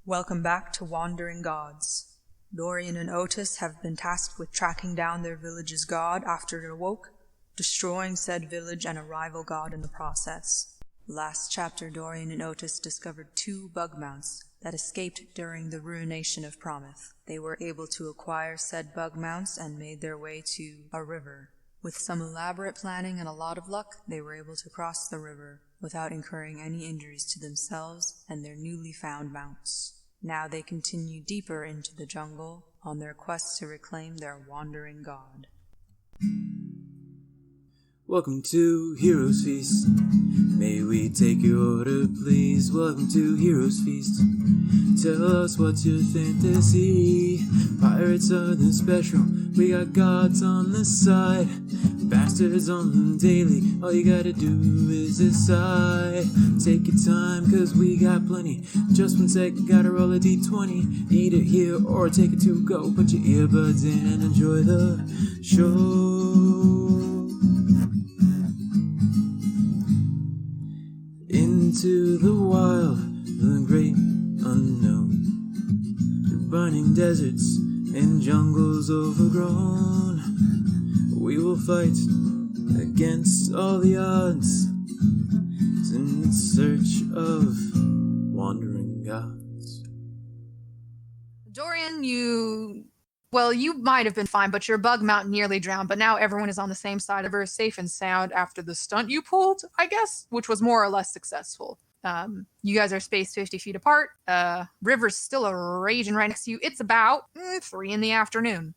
Welcome back to Wandering Gods. Dorian and Otis have been tasked with tracking down their village's god after it awoke, destroying said village and a rival god in the process. Last chapter, Dorian and Otis discovered 2 bug mounts that escaped during the ruination of Prometh. They were able to acquire said bug mounts and made their way to a river. With some elaborate planning and a lot of luck, they were able to cross the river without incurring any injuries to themselves and their newly found mounts. Now they continue deeper into the jungle on their quest to reclaim their wandering god. Welcome to Heroes Feast. May we take your order, please? Welcome to Heroes Feast. Tell us what's your fantasy. Pirates are the special. We got gods on the side. Bastards on the daily. All you gotta do is decide. Take your time, cause we got plenty. Just 1 sec, gotta roll a d20. Eat it here or take it to go. Put your earbuds in and enjoy the show. Into the wild, the great unknown, through burning deserts and jungles overgrown, we will fight against all the odds in search of wandering gods. Dorian, you might have been fine, but your bug mount nearly drowned, but now everyone is on the same side of her, safe and sound after the stunt you pulled, I guess, which was more or less successful. You guys are spaced 50 feet apart. River's still raging right next to you. It's about 3 in the afternoon.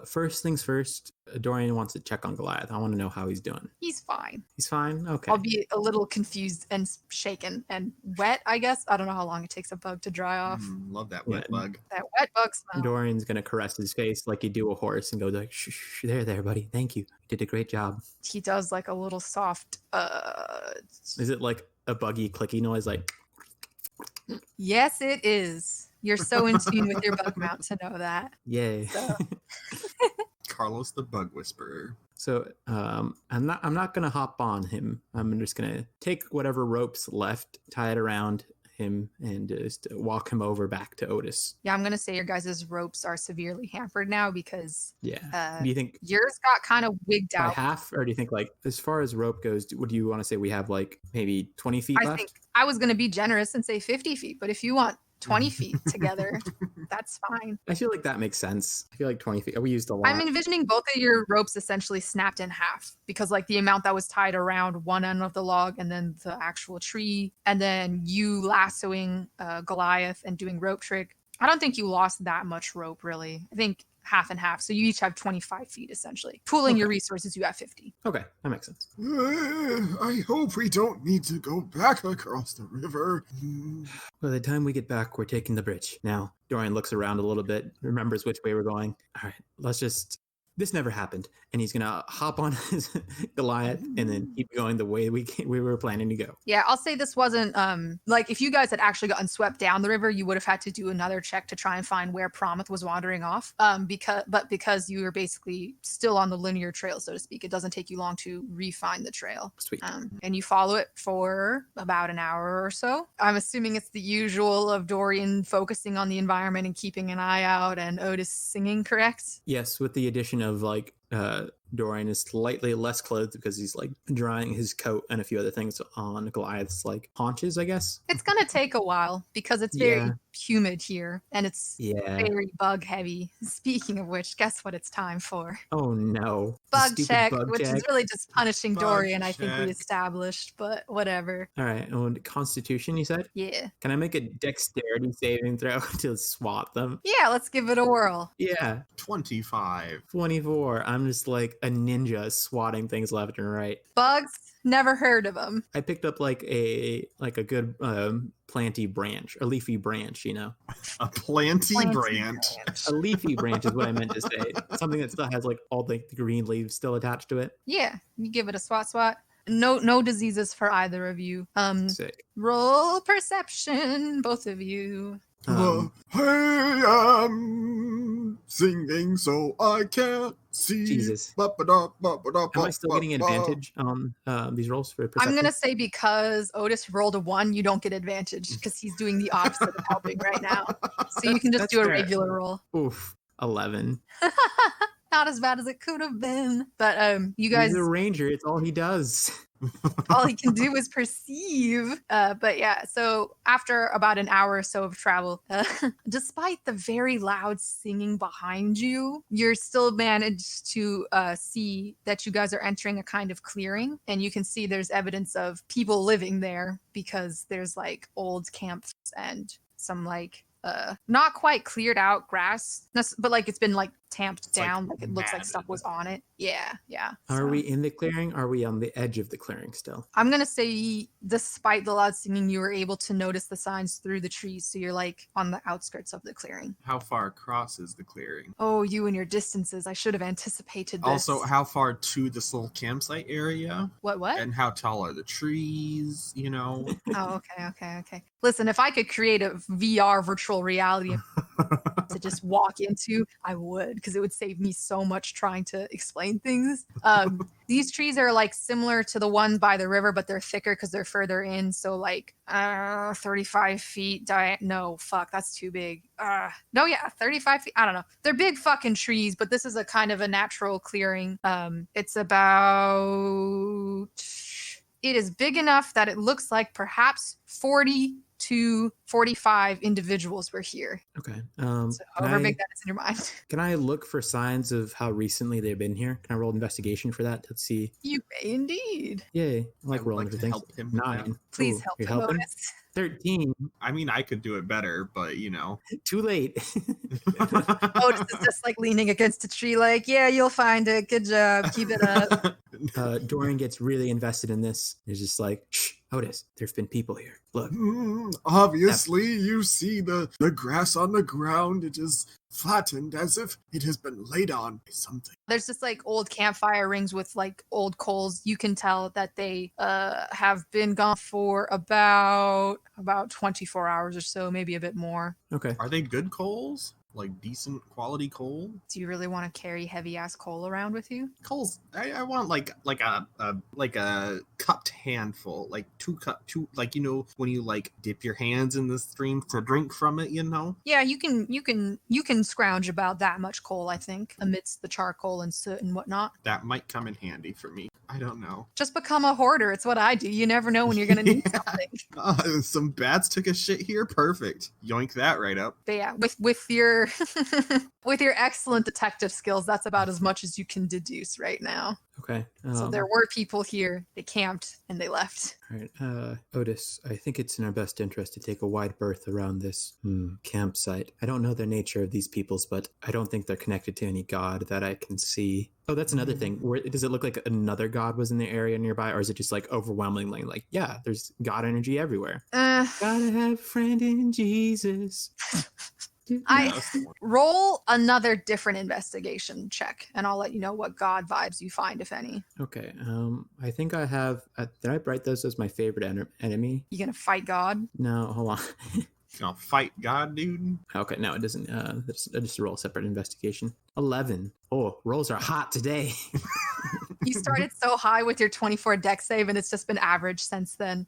First things first, Dorian wants to check on Goliath. I want to know how he's doing. He's fine. He's fine? Okay. I'll be a little confused and shaken and wet, I guess. I don't know how long it takes a bug to dry off. Love that wet bug. That wet bug smell. Dorian's going to caress his face like you do a horse and go like, shh, shh, there, buddy. Thank you. You did a great job. He does like a little soft, Is it like a buggy clicky noise like? Yes, it is. You're so in tune with your bug mount to know that. Yay. So. Carlos the Bug Whisperer. So I'm not gonna hop on him. I'm just gonna take whatever rope's left, tie it around him, and just walk him over back to Otis. Yeah, I'm gonna say your guys' ropes are severely hampered now because do you think yours got kind of wigged by out half, or do you think like as far as rope goes, what do you want to say we have like maybe 20 feet left? I think I was gonna be generous and say 50 feet, but if you want 20 feet together, that's fine. I feel like that makes sense. I feel like 20 feet. We used a lot. I'm envisioning both of your ropes essentially snapped in half because like the amount that was tied around one end of the log and then the actual tree, and then you lassoing Goliath and doing rope trick. I don't think you lost that much rope really. I think half and half. So you each have 25 feet essentially. Pooling your resources, you have 50. Okay, that makes sense. I hope we don't need to go back across the river. By the time we get back, we're taking the bridge. Now, Dorian looks around a little bit, remembers which way we're going. All right, this never happened. And he's going to hop on his Goliath and then keep going the way we were planning to go. Yeah, I'll say this wasn't, like if you guys had actually gotten swept down the river, you would have had to do another check to try and find where Prometh was wandering off. Because you were basically still on the linear trail, so to speak, it doesn't take you long to refine the trail. Sweet. And you follow it for about an hour or so. I'm assuming it's the usual of Dorian focusing on the environment and keeping an eye out and Otis singing, correct? Yes, with the addition of like Dorian is slightly less clothed because he's like drying his coat and a few other things on Goliath's like haunches, I guess. It's gonna take a while because it's very humid here and it's very bug heavy. Speaking of which, guess what it's time for? Oh no. Bug check, which is really just punishing Bug Dorian, I check. think we established, but whatever. All right, and Constitution, you said? Yeah. Can I make a dexterity saving throw to swat them? Yeah, let's give it a whirl. Yeah. 25. 24. I'm just like a ninja swatting things left and right. Bugs? Never heard of them. I picked up like a good planty branch, a leafy branch, you know. A planty branch. A leafy branch is what I meant to say. Something that still has like all the green leaves still attached to it. Yeah, you give it a swat. No diseases for either of you. Sick. Roll perception, both of you. Hey, I'm singing so I can't see. Jesus. Am I still getting advantage on these rolls for perception? I'm going to say because Otis rolled a 1, you don't get advantage because he's doing the opposite of helping right now. So you can just That's do a fair. regular roll. Oof, 11. Not as bad as it could have been. But you guys... He's a ranger. It's all he does. all he can do is perceive. But yeah, so after about an hour or so of travel, despite the very loud singing behind you, you're still managed to see that you guys are entering a kind of clearing, and you can see there's evidence of people living there because there's like old camps and some like not quite cleared out grass, but like it's been like tamped down, like it looks like stuff was on it. Yeah. Are we in the clearing? Are we on the edge of the clearing still? I'm gonna say, despite the loud singing, you were able to notice the signs through the trees, so you're like on the outskirts of the clearing. How far across is the clearing? Oh, you and your distances. I should have anticipated this. Also, how far to this little campsite area? What? And how tall are the trees, you know? Oh, okay. Listen, if I could create a VR virtual reality to just walk into, I would, because it would save me so much trying to explain things. These trees are like similar to the ones by the river, but they're thicker because they're further in. So like 35 feet. No, fuck, that's too big. 35 feet. I don't know. They're big fucking trees, but this is a kind of a natural clearing. It's about... It is big enough that it looks like perhaps 40 to 45 individuals were here. Okay. So however big that is in your mind. Can I look for signs of how recently they've been here? Can I roll investigation for that? Let's see. You may indeed. Yay. I like I would rolling like for to things. help him with 9. that. Please Ooh, help you're him, helping? Otis. 13. I mean, I could do it better, but you know. Too late. Otis is just like leaning against a tree like, yeah, you'll find it. Good job. Keep it up. Dorian gets really invested in this. He's just like, shh, Otis, there's been people here. Look. Obviously, you see the grass on the ground. It is flattened as if it has been laid on by something. There's just like old campfire rings with like old coals. You can tell that they have been gone for about 24 hours or so, maybe a bit more. Okay. Are they good coals? Like decent quality coal? Do you really want to carry heavy ass coal around with you? Coals. I want like a cupped handful, like two like, you know, when you like dip your hands in the stream to drink from it, you know. Yeah, you can scrounge about that much coal, I think, amidst the charcoal and soot and whatnot. That might come in handy for me. I don't know. Just become a hoarder. It's what I do. You never know when you're gonna need something. Some bats took a shit here. Perfect. Yoink that right up. But yeah, with your with your excellent detective skills, that's about as much as you can deduce right now. Okay. So there were people here. They camped and they left. All right. Otis, I think it's in our best interest to take a wide berth around this campsite. I don't know the nature of these peoples, but I don't think they're connected to any god that I can see. Oh, that's another thing. Does it look like another god was in the area nearby, or is it just like overwhelmingly like, yeah, there's god energy everywhere? Gotta have a friend in Jesus. I roll another different investigation check, and I'll let you know what god vibes you find, if any. Okay. I think I have. Did I write those as my favorite enemy? You gonna fight God? No, hold on. You gonna fight God, dude? Okay, no, it doesn't. Just roll a separate investigation. 11. Oh, rolls are hot today. You started so high with your 24 dex save, and it's just been average since then.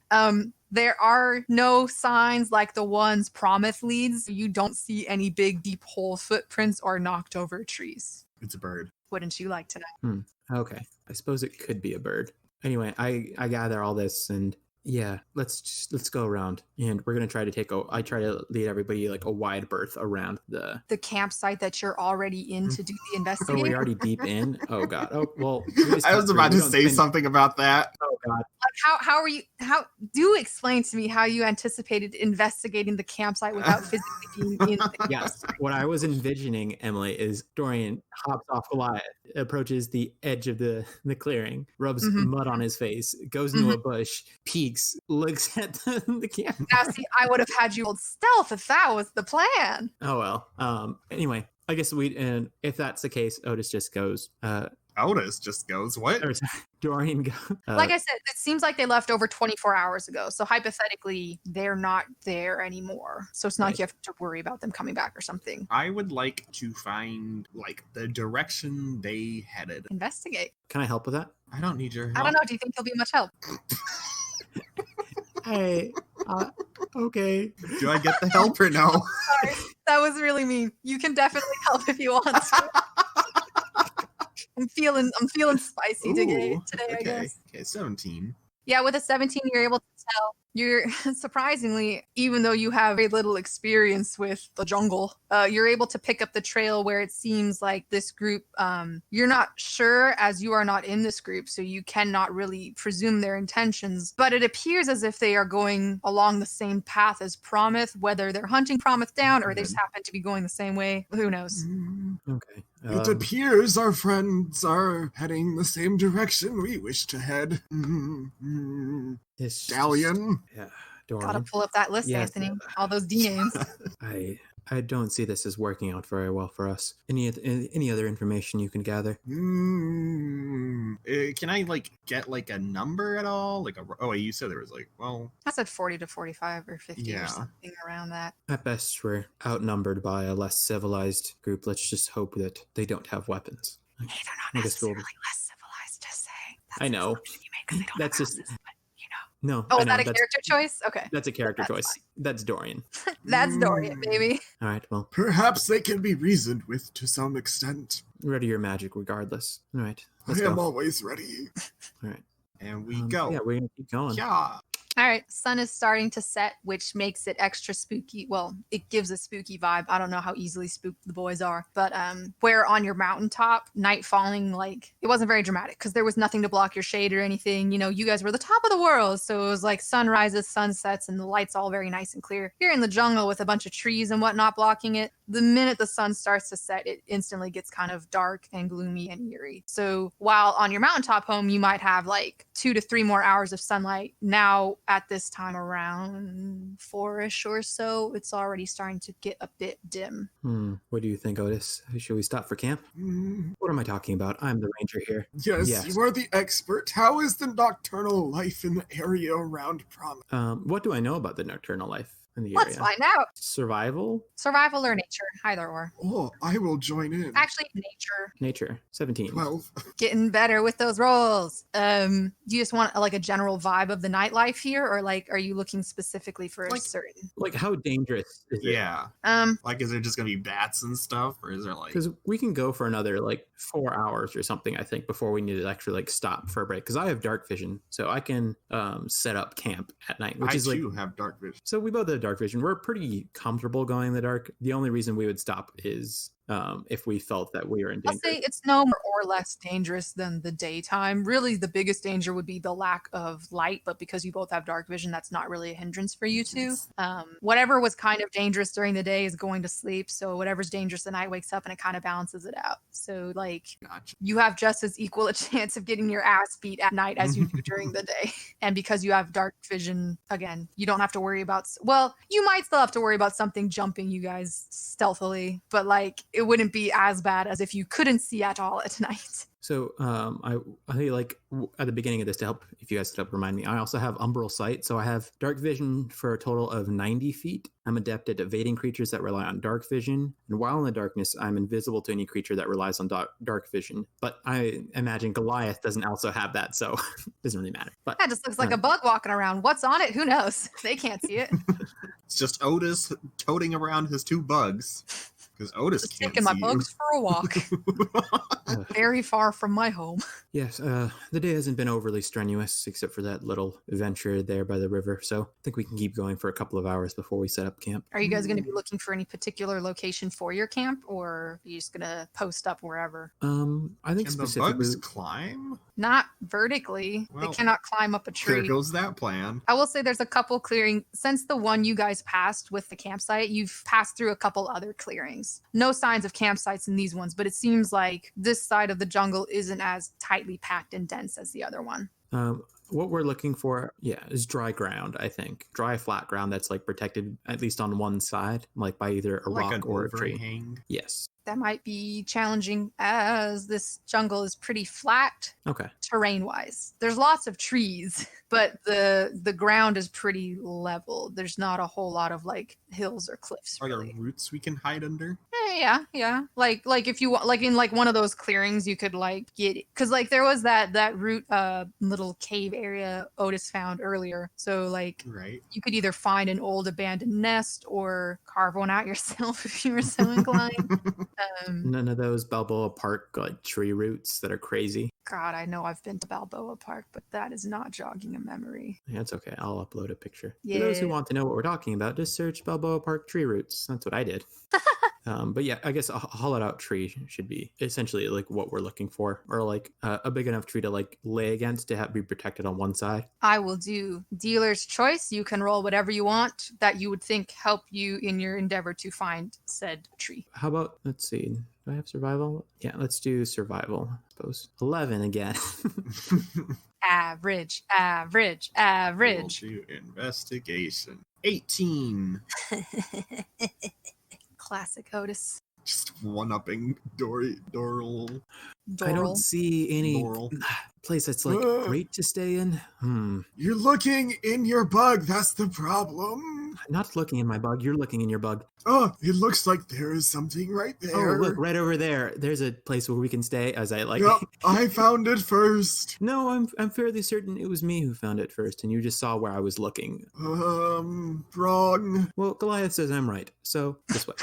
There are no signs like the ones Promise leads. You don't see any big, deep hole footprints or knocked over trees. It's a bird. Wouldn't you like to know? Okay, I suppose it could be a bird. Anyway, I gather all this and yeah, let's go around, and we're gonna try to I try to lead everybody like a wide berth around the campsite that you're already in to do the Oh, investigation. we're already deep in. Oh god. Oh well. I was about to say something about that. Oh god. Like how are you? How do explain to me how you anticipated investigating the campsite without physically being in? Yes. What I was envisioning, Emily, is Dorian hops off Goliath, approaches the edge of the clearing, rubs mud on his face, goes into a bush, peeks, looks at the camp. Now, see, I would have had you hold stealth if that was the plan. Oh well. Anyway, I guess and if that's the case, Otis just goes, Otis just goes, what? Or Dorian go. Like I said, it seems like they left over 24 hours ago. So hypothetically, they're not there anymore. So it's not like you have to worry about them coming back or something. I would like to find like the direction they headed. Investigate. Can I help with that? I don't need your help. I don't know. Do you think he'll be much help? Hey, okay. Do I get the help or no? Sorry, that was really mean. You can definitely help if you want to. I'm feeling spicy today, I guess. Okay, 17. Yeah, with a 17, you're able to tell. You're surprisingly, even though you have very little experience with the jungle, you're able to pick up the trail where it seems like this group, you're not sure as you are not in this group, so you cannot really presume their intentions, but it appears as if they are going along the same path as Promuth, whether they're hunting Promuth down or they just happen to be going the same way. Who knows? Okay. It appears our friends are heading the same direction we wish to head. Stallion. Yeah, Gotta Dorian. pull up that list, Yes. Anthony. All those D names. I don't see this as working out very well for us. Any other information you can gather? Can I like get like a number at all? Like you said there was like, well, I said 40 to 45 or 50 Yeah. or something around that. At best, we're outnumbered by a less civilized group. Let's just hope that they don't have weapons. Hey, they're I not guess we'll- necessarily less civilized, just saying. I know. That's an assumption you make 'cause they don't That's have just- houses, but, you know. No. Oh, I is know, that a that's, character choice? Okay. That's a character That's choice. That's Dorian. That's Dorian, baby. All right, well, Perhaps they can be reasoned with to some extent. ready your magic regardless. All right, let's I am go. always ready. All right. and we go. Yeah, we're going to keep going. Yeah. All right, sun is starting to set, which makes it extra spooky. Well, it gives a spooky vibe. I don't know how easily spooked the boys are, but where on your mountaintop, night falling, like it wasn't very dramatic because there was nothing to block your shade or anything. You know, you guys were the top of the world, so it was like sunrises, sunsets, and the lights all very nice and clear. You're in the jungle with a bunch of trees and whatnot blocking it. The minute the sun starts to set, it instantly gets kind of dark and gloomy and eerie. So while on your mountaintop home, you might have like 2 to 3 more hours of sunlight. Now at this time around 4-ish or so, it's already starting to get a bit dim. What do you think, Otis? Should we stop for camp? What am I talking about? I'm the ranger here. Yes, you are the expert. How is the nocturnal life in the area around Promuth? What do I know about the nocturnal life in the Let's area? find out. Survival? Survival or nature, either or. Oh, I will join in. Actually, nature. Nature. 17. 12. Getting better with those rolls. Do you just want like a general vibe of the nightlife here, or like are you looking specifically for a Like- certain? Like, how dangerous is it? Yeah. Like, is there just gonna be bats and stuff, or is there like? Because we can go for another like 4 hours or something, I think, before we need to actually like stop for a break. Because I have dark vision, so I can set up camp at night, which I is like. too have dark vision. So we both have dark vision. We're pretty comfortable going in the dark. The only reason we would stop is if we felt that we were in I'll danger. say it's no more or less dangerous than the daytime. Really, the biggest danger would be the lack of light, but because you both have dark vision, that's not really a hindrance for you two. Whatever was kind of dangerous during the day is going to sleep, so whatever's dangerous at night wakes up and it kind of balances it out. So, like, Gotcha. you have just as equal a chance of getting your ass beat at night as you do during the day. And because you have dark vision, again, you don't have to worry about, well, you might still have to worry about something jumping you guys stealthily, but like, it wouldn't be as bad as if you couldn't see at all at night. So I like at the beginning of this, to help, if you guys could help remind me, I also have umbral sight. So I have dark vision for a total of 90 feet. I'm adept at evading creatures that rely on dark vision. And while in the darkness, I'm invisible to any creature that relies on dark vision. But I imagine Goliath doesn't also have that, so it doesn't really matter. But That just looks like a bug walking around. What's on it? Who knows? They can't see it. It's just Otis toting around his 2 bugs. Because Otis Just can't taking my see bugs for a walk. Very far from my home. yes, the day hasn't been overly strenuous, except for that little adventure there by the river. So I think we can keep going for a couple of hours before we set up camp. Are you guys going to be looking for any particular location for your camp, or are you just going to post up wherever? I think Can the specifically. bugs climb? Not vertically. Well, they cannot climb up a There tree. goes that plan. I will say there's a couple clearing. Since the one you guys passed with the campsite, you've passed through a couple other clearings. No signs of campsites in these ones, but it seems like this side of the jungle isn't as tightly packed and dense as the other one. What we're looking for, is dry ground, I think. Dry, flat ground that's like protected at least on one side, like by either a Like rock an or a tree. overhang. Yes. That might be challenging as this jungle is pretty flat Okay. terrain-wise. There's lots of trees, but the ground is pretty level. There's not a whole lot of like hills or cliffs. Are Really. there roots we can hide under? Yeah. Like if you want, like in like one of those clearings, you could like get, because like there was that root little cave area Otis found earlier. So like Right. you could either find an old abandoned nest or carve one out yourself if you were so inclined. None of those Balboa Park like tree roots that are crazy. God, I know I've been to Balboa Park, but that is not jogging a memory. Yeah, it's okay. I'll upload a picture. Yeah. For those who want to know what we're talking about, just search Balboa Park tree roots. That's what I did. But yeah, I guess a hollowed out tree should be essentially like what we're looking for, or like a big enough tree to like lay against to be protected on one side. I will do dealer's choice. You can roll whatever you want that you would think help you in your endeavor to find said tree. How about, let's see, do I have survival? Yeah, let's do survival, I suppose. 11 again. Average. Roll to investigation. 18. Classic Otis. Just one-upping Doral. I don't see any Doral. place that's like great to stay in. You're looking in your bug. That's the problem. I'm not looking in my bug. You're looking in your bug. Oh, it looks like there is something right there. Oh, look, right over there. There's a place where we can stay. As I like. Yep, I found it first. No, I'm fairly certain it was me who found it first, and you just saw where I was looking. Wrong. Well, Goliath says I'm right, so this way.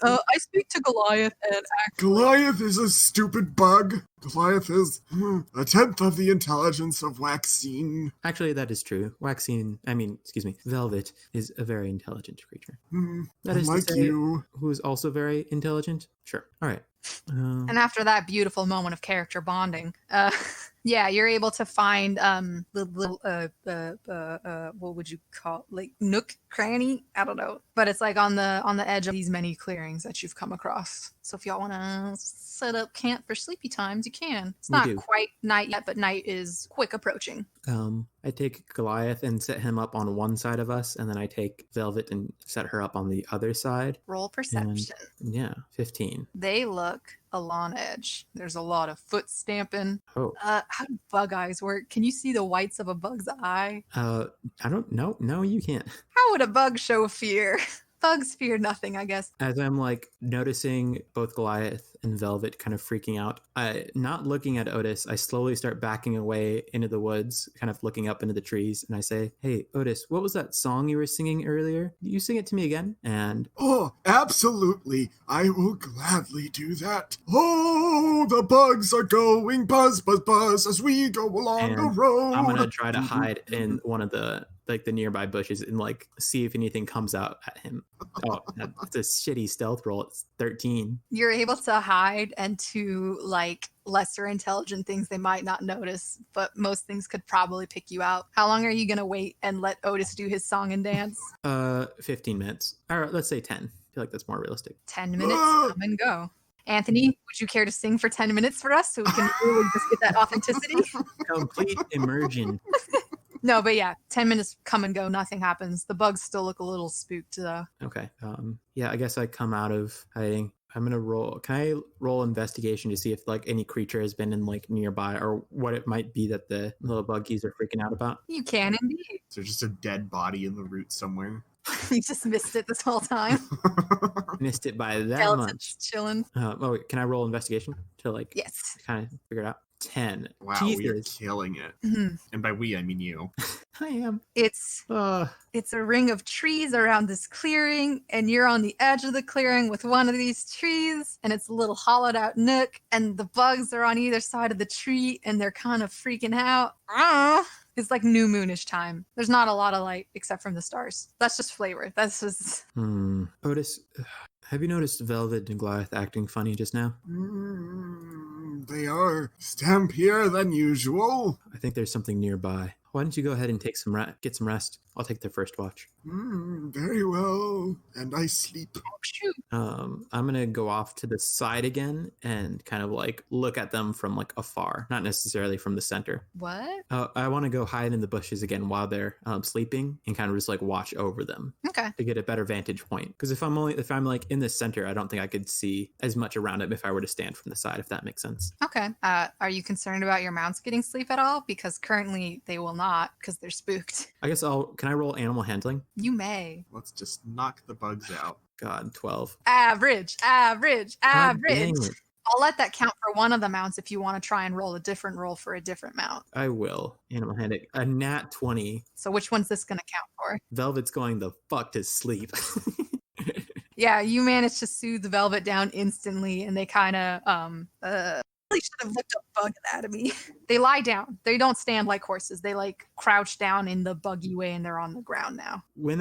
I speak to Goliath and Goliath is a stupid bug. Goliath is a tenth of the intelligence of Waxine. Actually, that is true. Velvet is a very intelligent creature. That is Like to say, you. who is also very intelligent. Sure. All right. And after that beautiful moment of character bonding, yeah, you're able to find the little what would you call, like nook cranny? I don't know, but it's like on the edge of these many clearings that you've come across. So if y'all want to set up camp for sleepy times, you can. It's We not do. quite night yet, but night is quick approaching. I take Goliath and set him up on one side of us, and then I take Velvet and set her up on the other side. Roll perception. Yeah, 15. They look on edge. There's a lot of foot stamping. Oh. How do bug eyes work? Can you see the whites of a bug's eye? I don't know. No, you can't. How would a bug show fear? Bugs fear nothing, I guess. As I'm like noticing both Goliath and Velvet kind of freaking out, not looking at Otis, I slowly start backing away into the woods, kind of looking up into the trees, and I say, "Hey, Otis, what was that song you were singing earlier? You sing it to me again?" And Oh, absolutely. I will gladly do that. Oh, the bugs are going buzz, buzz, buzz as we go along the And road. I'm gonna try to hide in one of the nearby bushes and like see if anything comes out at him. Oh, it's a shitty stealth roll. It's 13. You're able to hide and to like lesser intelligent things they might not notice, but most things could probably pick you out. How long are you gonna wait and let Otis do his song and dance? 15 minutes. All right, let's say 10. I feel like that's more realistic. 10 minutes, come and go. Anthony, would you care to sing for 10 minutes for us so we can really just get that authenticity? Complete immersion. No, but yeah, 10 minutes come and go, nothing happens. The bugs still look a little spooked though. Okay. Yeah, I guess I come out of hiding. I'm gonna roll. Can I roll investigation to see if like any creature has been in like nearby, or what it might be that the little buggies are freaking out about? You can indeed. Is there just a dead body in the root somewhere? You just missed it this whole time. Missed it by that Skeleton's much. chilling. Wait, can I roll investigation to like Yes. kind of figure it out? 10. Wow, we are Jesus. killing it. Mhm. And by we, I mean you. I am. It's Uh, a ring of trees around this clearing, and you're on the edge of the clearing with one of these trees, and it's a little hollowed out nook, and the bugs are on either side of the tree, and they're kind of freaking out. It's like new moonish time. There's not a lot of light except from the stars. That's just flavor. That's just Otis, have you noticed Velvet and Goliath acting funny just now? They are stampier than usual. I think there's something nearby. why don't you go ahead and take get some rest? I'll take the first watch. Very well. And I sleep. Oh, shoot. I'm gonna go off to the side again and kind of like look at them from like afar, not necessarily from the center. What? I want to go hide in the bushes again while they're sleeping and kind of just like watch over them Okay. to get a better vantage point. Because if I'm like in the center, I don't think I could see as much around it if I were to stand from the side. If that makes sense. Okay. Are you concerned about your mounts getting sleep at all? Because currently they will not because they're spooked. I guess can I roll animal handling? You may. Let's just knock the bugs out. God, 12. Average. God dang it. I'll let that count for one of the mounts if you want to try and roll a different roll for a different mount. I will. Animal handling. A nat 20. So which one's this going to count for? Velvet's going the fuck to sleep. Yeah, you managed to soothe the Velvet down instantly, and they kind of really should have looked up bug anatomy. They lie down. They don't stand like horses. They like crouch down in the buggy way, and they're on the ground now. When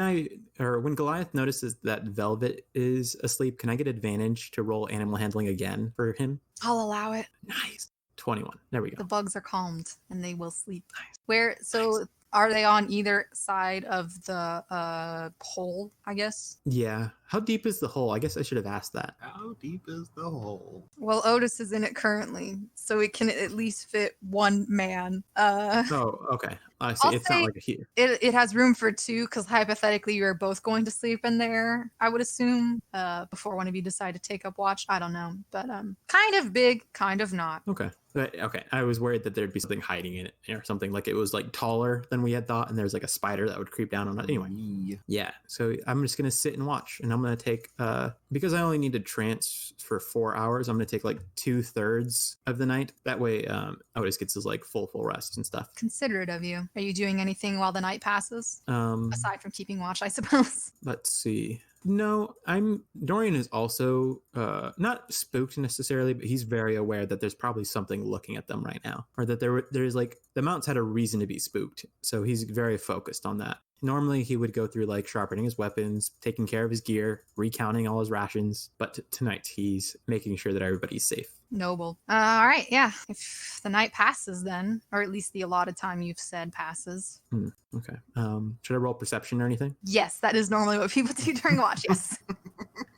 Goliath notices that Velvet is asleep, can I get advantage to roll animal handling again for him? I'll allow it. Nice. 21. There we The go. bugs are calmed, and they will sleep. Nice. So are they on either side of the hole, I guess? Yeah. How deep is the hole? I guess I should have asked that. How deep is the hole? Well, Otis is in it currently, so it can at least fit one man. Oh, okay. I see. I'll It's say not like a here. it has room for two, because hypothetically you are both going to sleep in there, I would assume, before one of you decide to take up watch. I don't know. But kind of big, kind of not. Okay. Okay. I was worried that there'd be something hiding in it or something, like it was like taller than we had thought, and there's like a spider that would creep down on it. Anyway. Yeah. So I'm just gonna sit and watch, and I'm gonna take because I only need to trance for 4 hours, I'm gonna take like 2/3 of the night. That way Otis gets his like full rest and stuff. Considerate of you. Are you doing anything while the night passes? Aside from keeping watch, I suppose. Let's see. No, Dorian is also not spooked necessarily, but he's very aware that there's probably something looking at them right now, or that there's like the mounts had a reason to be spooked, so he's very focused on that. Normally he would go through like sharpening his weapons, taking care of his gear, recounting all his rations, but tonight he's making sure that everybody's safe. Noble. All right, yeah. If the night passes then, or at least the allotted time you've said passes. Okay. Should I roll perception or anything? Yes, that is normally what people do during watch, yes.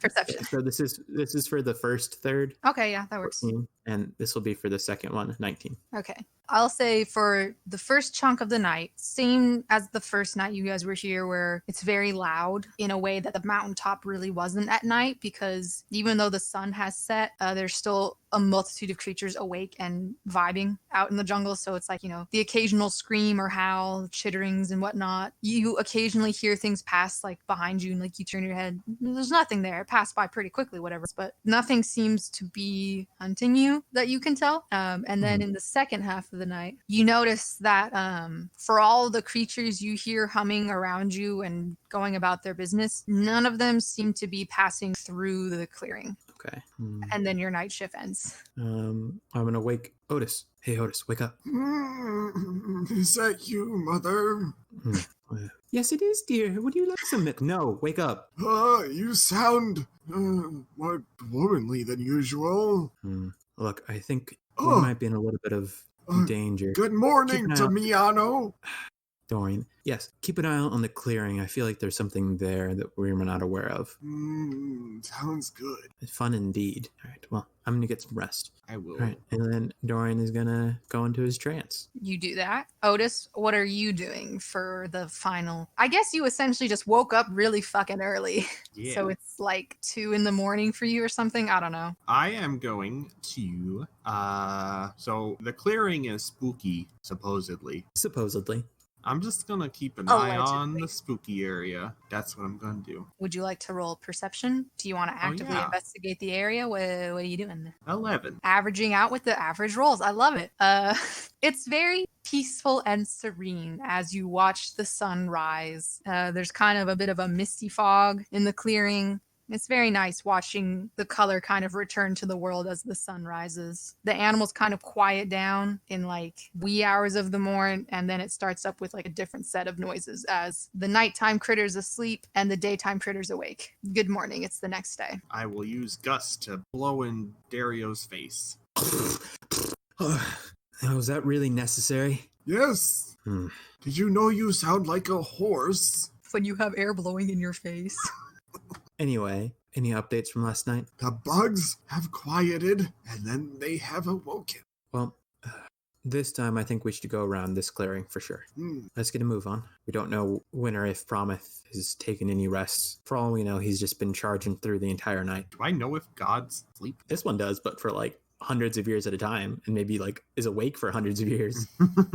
Perception. So this is for the first third. Okay, yeah, that works. 14, and this will be for the second one, 19. Okay. I'll say for the first chunk of the night, same as the first night you guys were here, where it's very loud in a way that the mountaintop really wasn't at night, because even though the sun has set, there's still a multitude of creatures awake and vibing out in the jungle. So it's like, the occasional scream or howl, chitterings and whatnot. You occasionally hear things pass like behind you, and like you turn your head, there's nothing there. It passed by pretty quickly, whatever. But nothing seems to be hunting you that you can tell. And then in the second half of the night, you notice that for all the creatures you hear humming around you and going about their business, none of them seem to be passing through the clearing. Okay. And then your night shift ends. I'm gonna wake Otis. Hey, Otis, wake up. Is that you, Mother? Yes, it is, dear. Would you like some milk? No, wake up. You sound more womanly than usual. Look, I think we might be in a little bit of danger. Good morning, Damiano. Dorian. Yes, keep an eye out on the clearing. I feel like there's something there that we're not aware of. Sounds good. Fun indeed. All right, well, I'm going to get some rest. I will. All right, and then Dorian is going to go into his trance. You do that. Otis, what are you doing for the final? I guess you essentially just woke up really fucking early. Yeah. So it's like 2 a.m. for you or something? I don't know. I am going to so the clearing is spooky, supposedly. Supposedly. I'm just gonna keep an eye on Allegedly. the spooky area. That's what I'm gonna do. Would you like to roll perception? Do you want to actively yeah. investigate the area? What are you doing? 11. Averaging out with the average rolls. I love it. It's very peaceful and serene as you watch the sun rise. There's kind of a bit of a misty fog in the clearing. It's very nice watching the color kind of return to the world as the sun rises. The animals kind of quiet down in like wee hours of the morn, and then it starts up with like a different set of noises as the nighttime critters asleep and the daytime critters awake. Good morning, it's the next day. I will use Gus to blow in Dario's face. Was that really necessary? Yes. Hmm. Did you know you sound like a horse? When you have air blowing in your face. Anyway, any updates from last night? The bugs have quieted, and then they have awoken. Well, this time I think we should go around this clearing for sure. Let's get a move on. We don't know when or if Promuth has taken any rest. For all we know, he's just been charging through the entire night. Do I know if gods sleep? This one does, but for like hundreds of years at a time, and maybe like is awake for hundreds of years.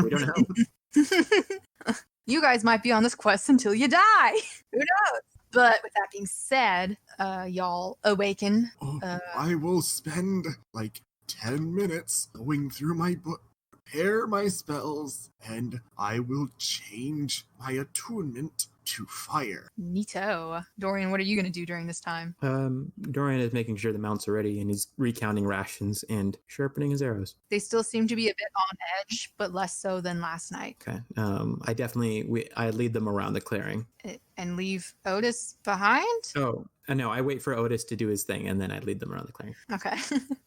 We don't know. You guys might be on this quest until you die. Who knows? But with that being said, y'all awaken. I will spend like 10 minutes going through my book, prepare my spells, and I will change my attunement to fire. Neato. Dorian, what are you going to do during this time? Dorian is making sure the mounts are ready, and he's recounting rations and sharpening his arrows. They still seem to be a bit on edge, but less so than last night. Okay. I lead them around the clearing. And leave Otis behind? Oh, no, I wait for Otis to do his thing, and then I lead them around the clearing. Okay.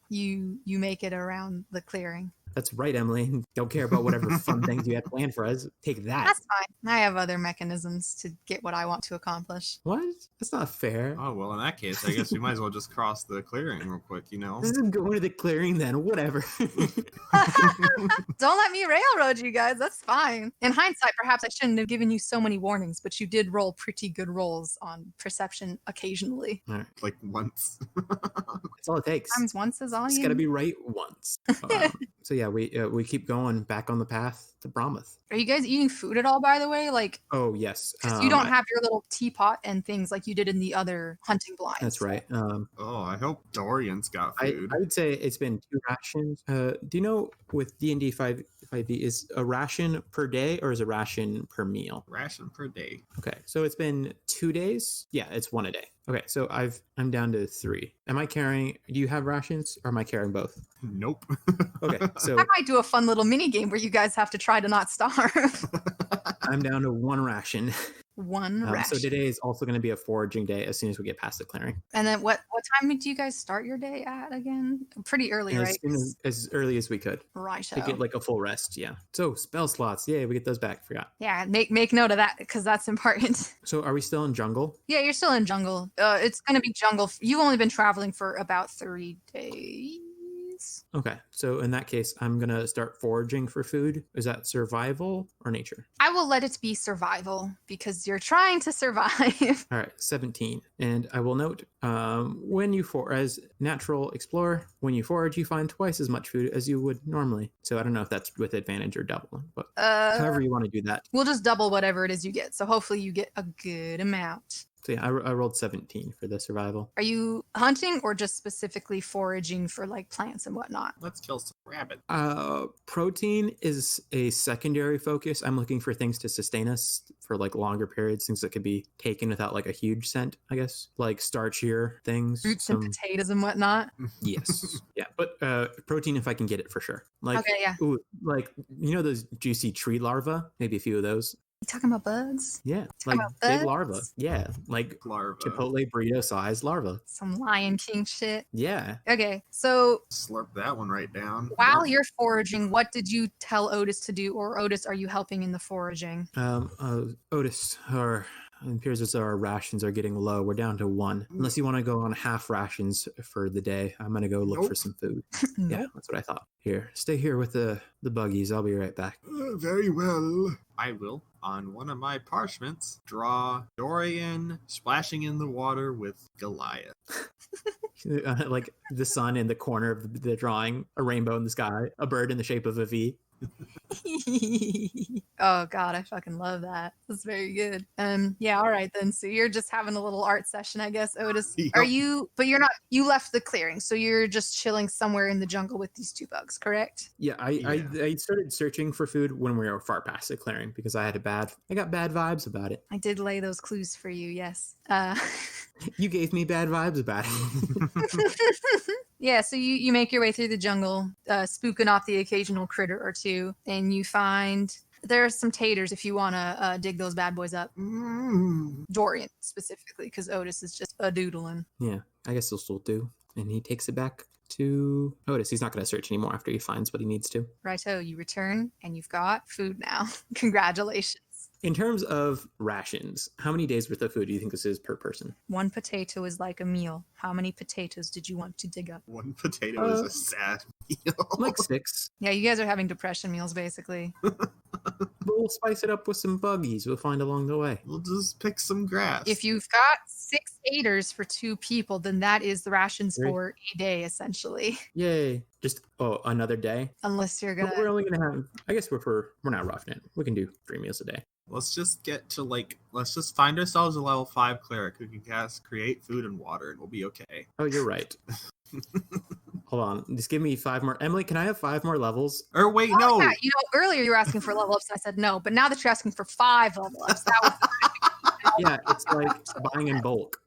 You make it around the clearing. That's right, Emily. Don't care about whatever fun things you have planned for us. Take that. That's fine. I have other mechanisms to get what I want to accomplish. What? That's not fair. Oh, well, in that case, I guess we might as well just cross the clearing real quick, This is going to the clearing then. Whatever. Don't let me railroad you guys. That's fine. In hindsight, perhaps I shouldn't have given you so many warnings, but you did roll pretty good rolls on perception occasionally. All right. Like once. That's all it takes. Sometimes once is all It's you got to be right once. So yeah, we keep going back on the path to Promuth. Are you guys eating food at all, by the way? Like, Oh yes, because you don't have your little teapot and things like you did in the other hunting blinds. That's right. Oh, I hope Dorian's got I food. would say it's been 2 rations. Do you know with D&D 5e is a ration per day or is a ration per meal? Ration per day. Okay, so it's been 2 days. Yeah, it's 1 a day. Okay, so I'm down to 3. Am I carrying? Do you have rations or am I carrying both? Nope. Okay, so I might do a fun little mini game where you guys have to try to not starve. I'm down to 1 ration. One ration. So today is also going to be a foraging day as soon as we get past the clearing. And then what time do you guys start your day at again? Pretty early, right? As early as we could. Right. To get like a full rest, yeah. So spell slots, yeah, we get those back. Forgot. Yeah, make note of that because that's important. So are we still in jungle? Yeah, you're still in jungle. It's gonna be jungle. You've only been traveling for about 3 days. Okay, so in that case, I'm gonna start foraging for food. Is that survival or nature? I will let it be survival because you're trying to survive. All right, 17. And I will note, when you as natural explorer, when you forage, you find twice as much food as you would normally. So I don't know if that's with advantage or double, but however you want to do that. We'll just double whatever it is you get. So hopefully you get a good amount. So yeah, I rolled 17 for the survival. Are you hunting or just specifically foraging for like plants and whatnot? Let's kill some rabbit. Protein is a secondary focus. I'm looking for things to sustain us for like longer periods, things that could be taken without like a huge scent, I guess, like starchier things. Fruits and potatoes and whatnot. Yes. Yeah, but protein if I can get it for sure. Like, okay, yeah. Ooh, like, you know those juicy tree larvae? Maybe a few of those. You talking about bugs? Yeah, Talking like about big bugs? larvae. Yeah, like Larva. Chipotle burrito sized larvae. Some Lion King shit. Yeah. Okay, so Slurp that one right down. while you're foraging, what did you tell Otis to do? Or Otis, are you helping in the foraging? Otis, it appears as though our rations are getting low. We're down to 1. Unless you want to go on half rations for the day, I'm going to go look for Nope. some food. No. Yeah, that's what I thought. Here, stay here with the buggies. I'll be right back. Very well. I will, on one of my parchments, draw Dorian splashing in the water with Goliath. Like the sun in the corner of the drawing, a rainbow in the sky, a bird in the shape of a V. Oh god, I fucking love that. That's very good. Yeah, all right then. So you're just having a little art session, I guess, Otis. Yep. Are you but you're not you left the clearing, so you're just chilling somewhere in the jungle with these 2 bugs, correct? Yeah, I started searching for food when we were far past the clearing because I got bad vibes about it. I did lay those clues for you, yes. You gave me bad vibes about it. Yeah, so you make your way through the jungle, spooking off the occasional critter or 2, and you find there are some taters if you want to dig those bad boys up. Dorian specifically, because Otis is just a doodling. Yeah, I guess they'll still do. And he takes it back to Otis. He's not going to search anymore after he finds what he needs to. Righto, you return and you've got food now. Congratulations. In terms of rations, how many days worth of food do you think this is per person? 1 potato is like a meal. How many potatoes did you want to dig up? 1 potato is a sad meal. Like 6. Yeah, you guys are having depression meals, basically. But we'll spice it up with some buggies we'll find along the way. We'll just pick some grass. If you've got 6 taters for 2 people, then that is the rations Right. for a day, essentially. Yay. Just, another day? Unless you're But gonna... we're only going to have, I guess we're not roughing it. We can do 3 meals a day. Let's just get to let's just find ourselves a level 5 cleric who can cast create food and water, and we'll be okay. Oh, you're right. Hold on. Just give me 5 more. Emily, can I have 5 more levels? Or wait, Oh, no. yeah, earlier you were asking for level ups, and I said no, but now that you're asking for 5 level ups, that was Yeah, it's like buying in bulk.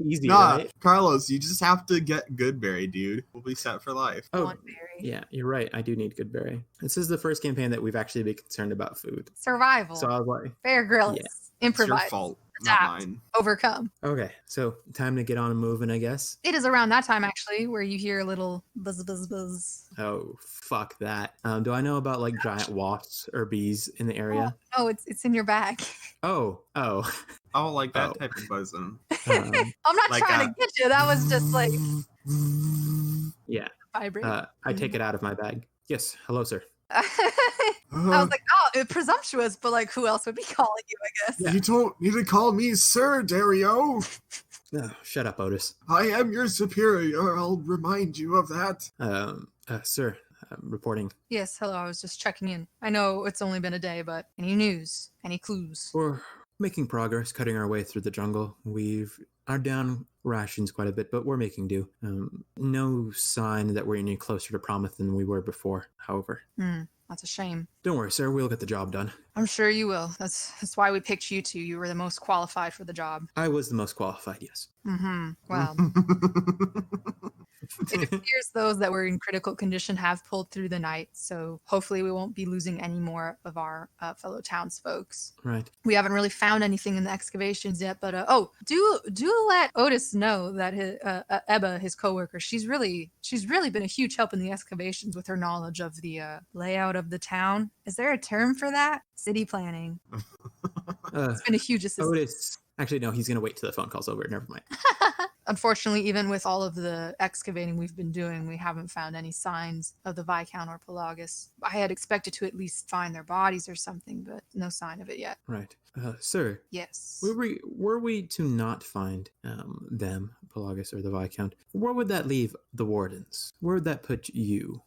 Easy, Nah, right? Carlos, you just have to get Goodberry, dude. We'll be set for life. Oh, one berry. yeah, you're right. I do need Goodberry. This is the first campaign that we've actually been concerned about food. Survival. So I was like, Bear Grylls. Yeah. It's your Improvise. fault, Adapt. not mine. Overcome. okay, so time to get on and moving, I guess. It is around that time, actually, where you hear a little buzz, buzz, buzz. Oh, fuck that. Do I know about like giant wasps or bees in the area? Oh, it's in your bag. Oh. Oh, like that Oh. type of buzzing. Um, I'm not Like trying to get you. That was just like yeah, vibrating. I take it out of my bag. Yes, hello, sir. I was like, oh, presumptuous, but like, who else would be calling you? I guess. You don't need to call me Sir, Dario. Oh, shut up, Otis. I am your superior. I'll remind you of that. Sir, reporting. Yes. Hello. I was just checking in. I know it's only been a day, but any news? Any clues? We're making progress, cutting our way through the jungle. We've are down rations quite a bit, but we're making do. No sign that we're any closer to promise than we were before, however. That's a shame. Don't worry, sir. We'll get the job done. I'm sure you will. That's why we picked you two. You were the most qualified for the job. I was the most qualified, yes. Well, it appears those that were in critical condition have pulled through the night, so hopefully we won't be losing any more of our fellow townsfolks. Right. We haven't really found anything in the excavations yet, but do let Otis know that his Ebba, his coworker, she's really been a huge help in the excavations with her knowledge of the layout of the town. Is there a term for that? City planning. It's been a huge assistance. Otis. Actually, no, he's going to wait till the phone call's over. Never mind. Unfortunately, even with all of the excavating we've been doing, we haven't found any signs of the Viscount or Pelagus. I had expected to at least find their bodies or something, but no sign of it yet. Right. Sir, Yes. were we to not find them, Pelagus or the Viscount, where would that leave the wardens? Where would that put you?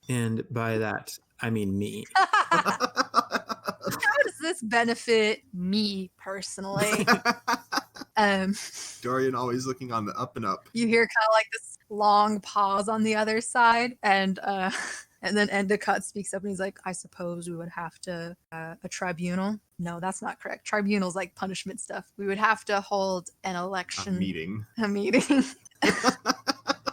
And by that, I mean me. How does this benefit me personally? Dorian always looking on the up and up. You hear kind of like this long pause on the other side, and then Endicott speaks up and he's like, I suppose we would have to a tribunal. No, that's not correct. Tribunal's like punishment stuff. We would have to hold an election. A meeting.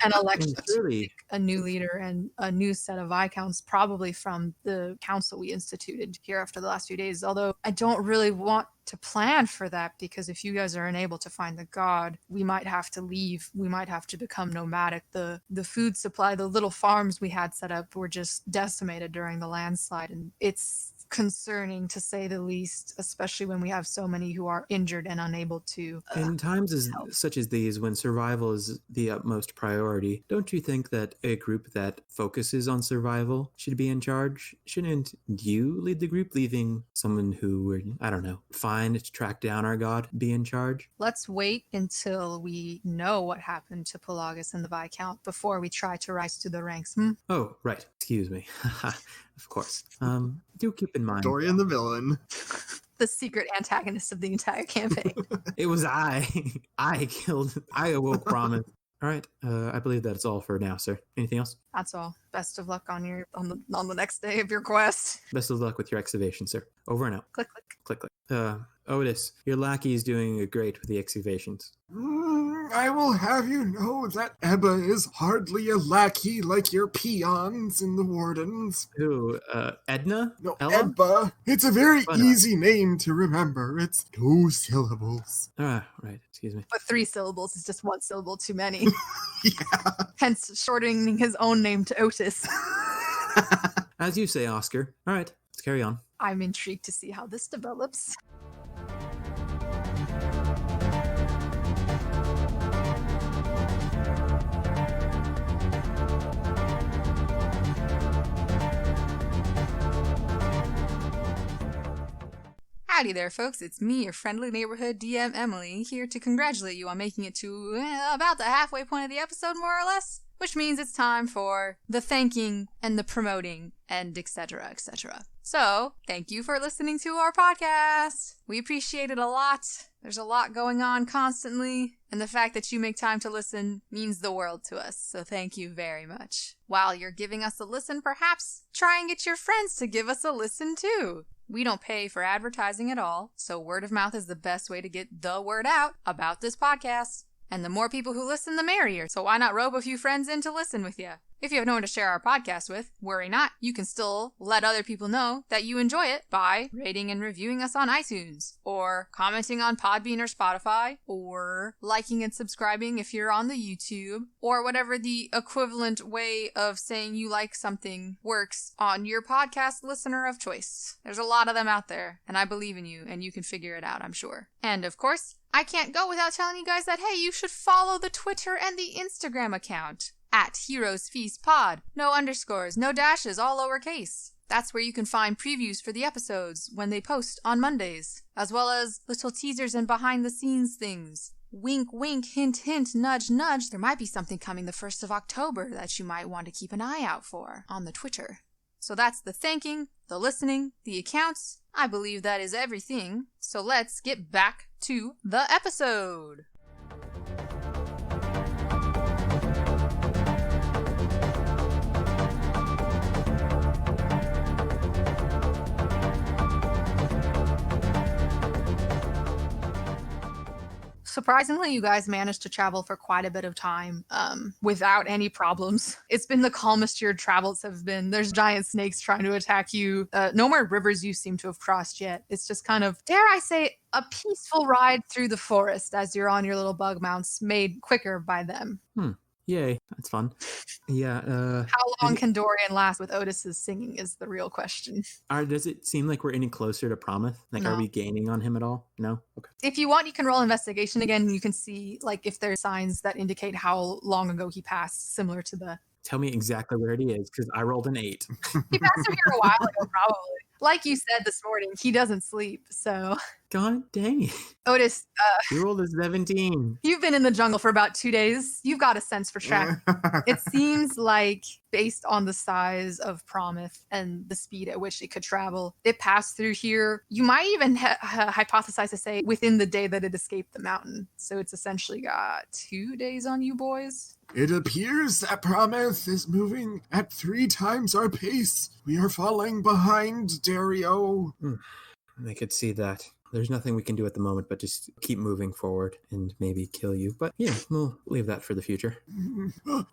An election to Surely. pick a new leader and a new set of Viscounts, probably from the council we instituted here after the last few days. Although I don't really want to plan for that, because if you guys are unable to find the god, we might have to leave. We might have to become nomadic. The food supply, the little farms we had set up were just decimated during the landslide, and it's concerning to say the least, especially when we have so many who are injured and unable to In times help. such as these, when survival is the utmost priority, don't you think that a group that focuses on survival should be in charge? Shouldn't you lead the group, leaving someone who would, I don't know, find to track down our god, be in charge? Let's wait until we know what happened to Pelagus and the Viscount before we try to rise to the ranks. Oh, right. Excuse me. Of course. Do keep in mind. Dorian the villain. The secret antagonist of the entire campaign. It was I. I awoke Brahmin. All right. I believe that's all for now, sir. Anything else? That's all. Best of luck on the next day of your quest. Best of luck with your excavation, sir. Over and out. Click click. Click, click. Otis, your lackey is doing great with the excavations. I will have you know that Ebba is hardly a lackey like your peons in the Wardens. Who, Edna? No, Ella? Ebba. It's a very Why not? easy name to remember. It's 2 syllables. Ah, right. Excuse me. But 3 syllables is just 1 syllable too many. Yeah. Hence shortening his own name to Otis. As you say, Oscar. All right, let's carry on. I'm intrigued to see how this develops. Howdy there, folks. It's me, your friendly neighborhood DM Emily, here to congratulate you on making it to about the halfway point of the episode, more or less. Which means it's time for the thanking and the promoting and etc., etc. So, thank you for listening to our podcast. We appreciate it a lot. There's a lot going on constantly, and the fact that you make time to listen means the world to us, so thank you very much. While you're giving us a listen, perhaps try and get your friends to give us a listen too. We don't pay for advertising at all, so word of mouth is the best way to get the word out about this podcast. And the more people who listen, the merrier, so why not rope a few friends in to listen with you? If you have no one to share our podcast with, worry not. You can still let other people know that you enjoy it by rating and reviewing us on iTunes, or commenting on Podbean or Spotify, or liking and subscribing if you're on the YouTube, or whatever the equivalent way of saying you like something works on your podcast listener of choice. There's a lot of them out there, and I believe in you, and you can figure it out, I'm sure. And of course, I can't go without telling you guys that, hey, you should follow the Twitter and the Instagram account. At Heroes Feast Pod. No underscores, no dashes, all lowercase. That's where you can find previews for the episodes when they post on Mondays, as well as little teasers and behind-the-scenes things. Wink, wink, hint, hint, nudge, nudge. There might be something coming the 1st of October that you might want to keep an eye out for on the Twitter. So that's the thanking, the listening, the accounts. I believe that is everything. So let's get back to the episode. Surprisingly, you guys managed to travel for quite a bit of time without any problems. It's been the calmest your travels have been. There's giant snakes trying to attack you. No more rivers you seem to have crossed yet. It's just kind of, dare I say, a peaceful ride through the forest as you're on your little bug mounts, made quicker by them. Yay, that's fun. Yeah. How long can Dorian last with Otis's singing is the real question. Does it seem like we're any closer to Promise? Like, No. Are we gaining on him at all? No? Okay. If you want, you can roll investigation again, and you can see like if there's signs that indicate how long ago he passed, similar to the... Tell me exactly where it is, because I rolled an 8. He passed through here a while ago, probably. Like you said this morning, he doesn't sleep, so... God dang it. Otis, You rolled a 17. you've been in the jungle for about 2 days. You've got a sense for traffic. It seems like, based on the size of Promise and the speed at which it could travel, it passed through here. You might even hypothesize to say within the day that it escaped the mountain. So it's essentially got 2 days on you boys. It appears that Promise is moving at 3 times our pace. We are falling behind, Dario. I could see that. There's nothing we can do at the moment but just keep moving forward and maybe kill you. But yeah, we'll leave that for the future.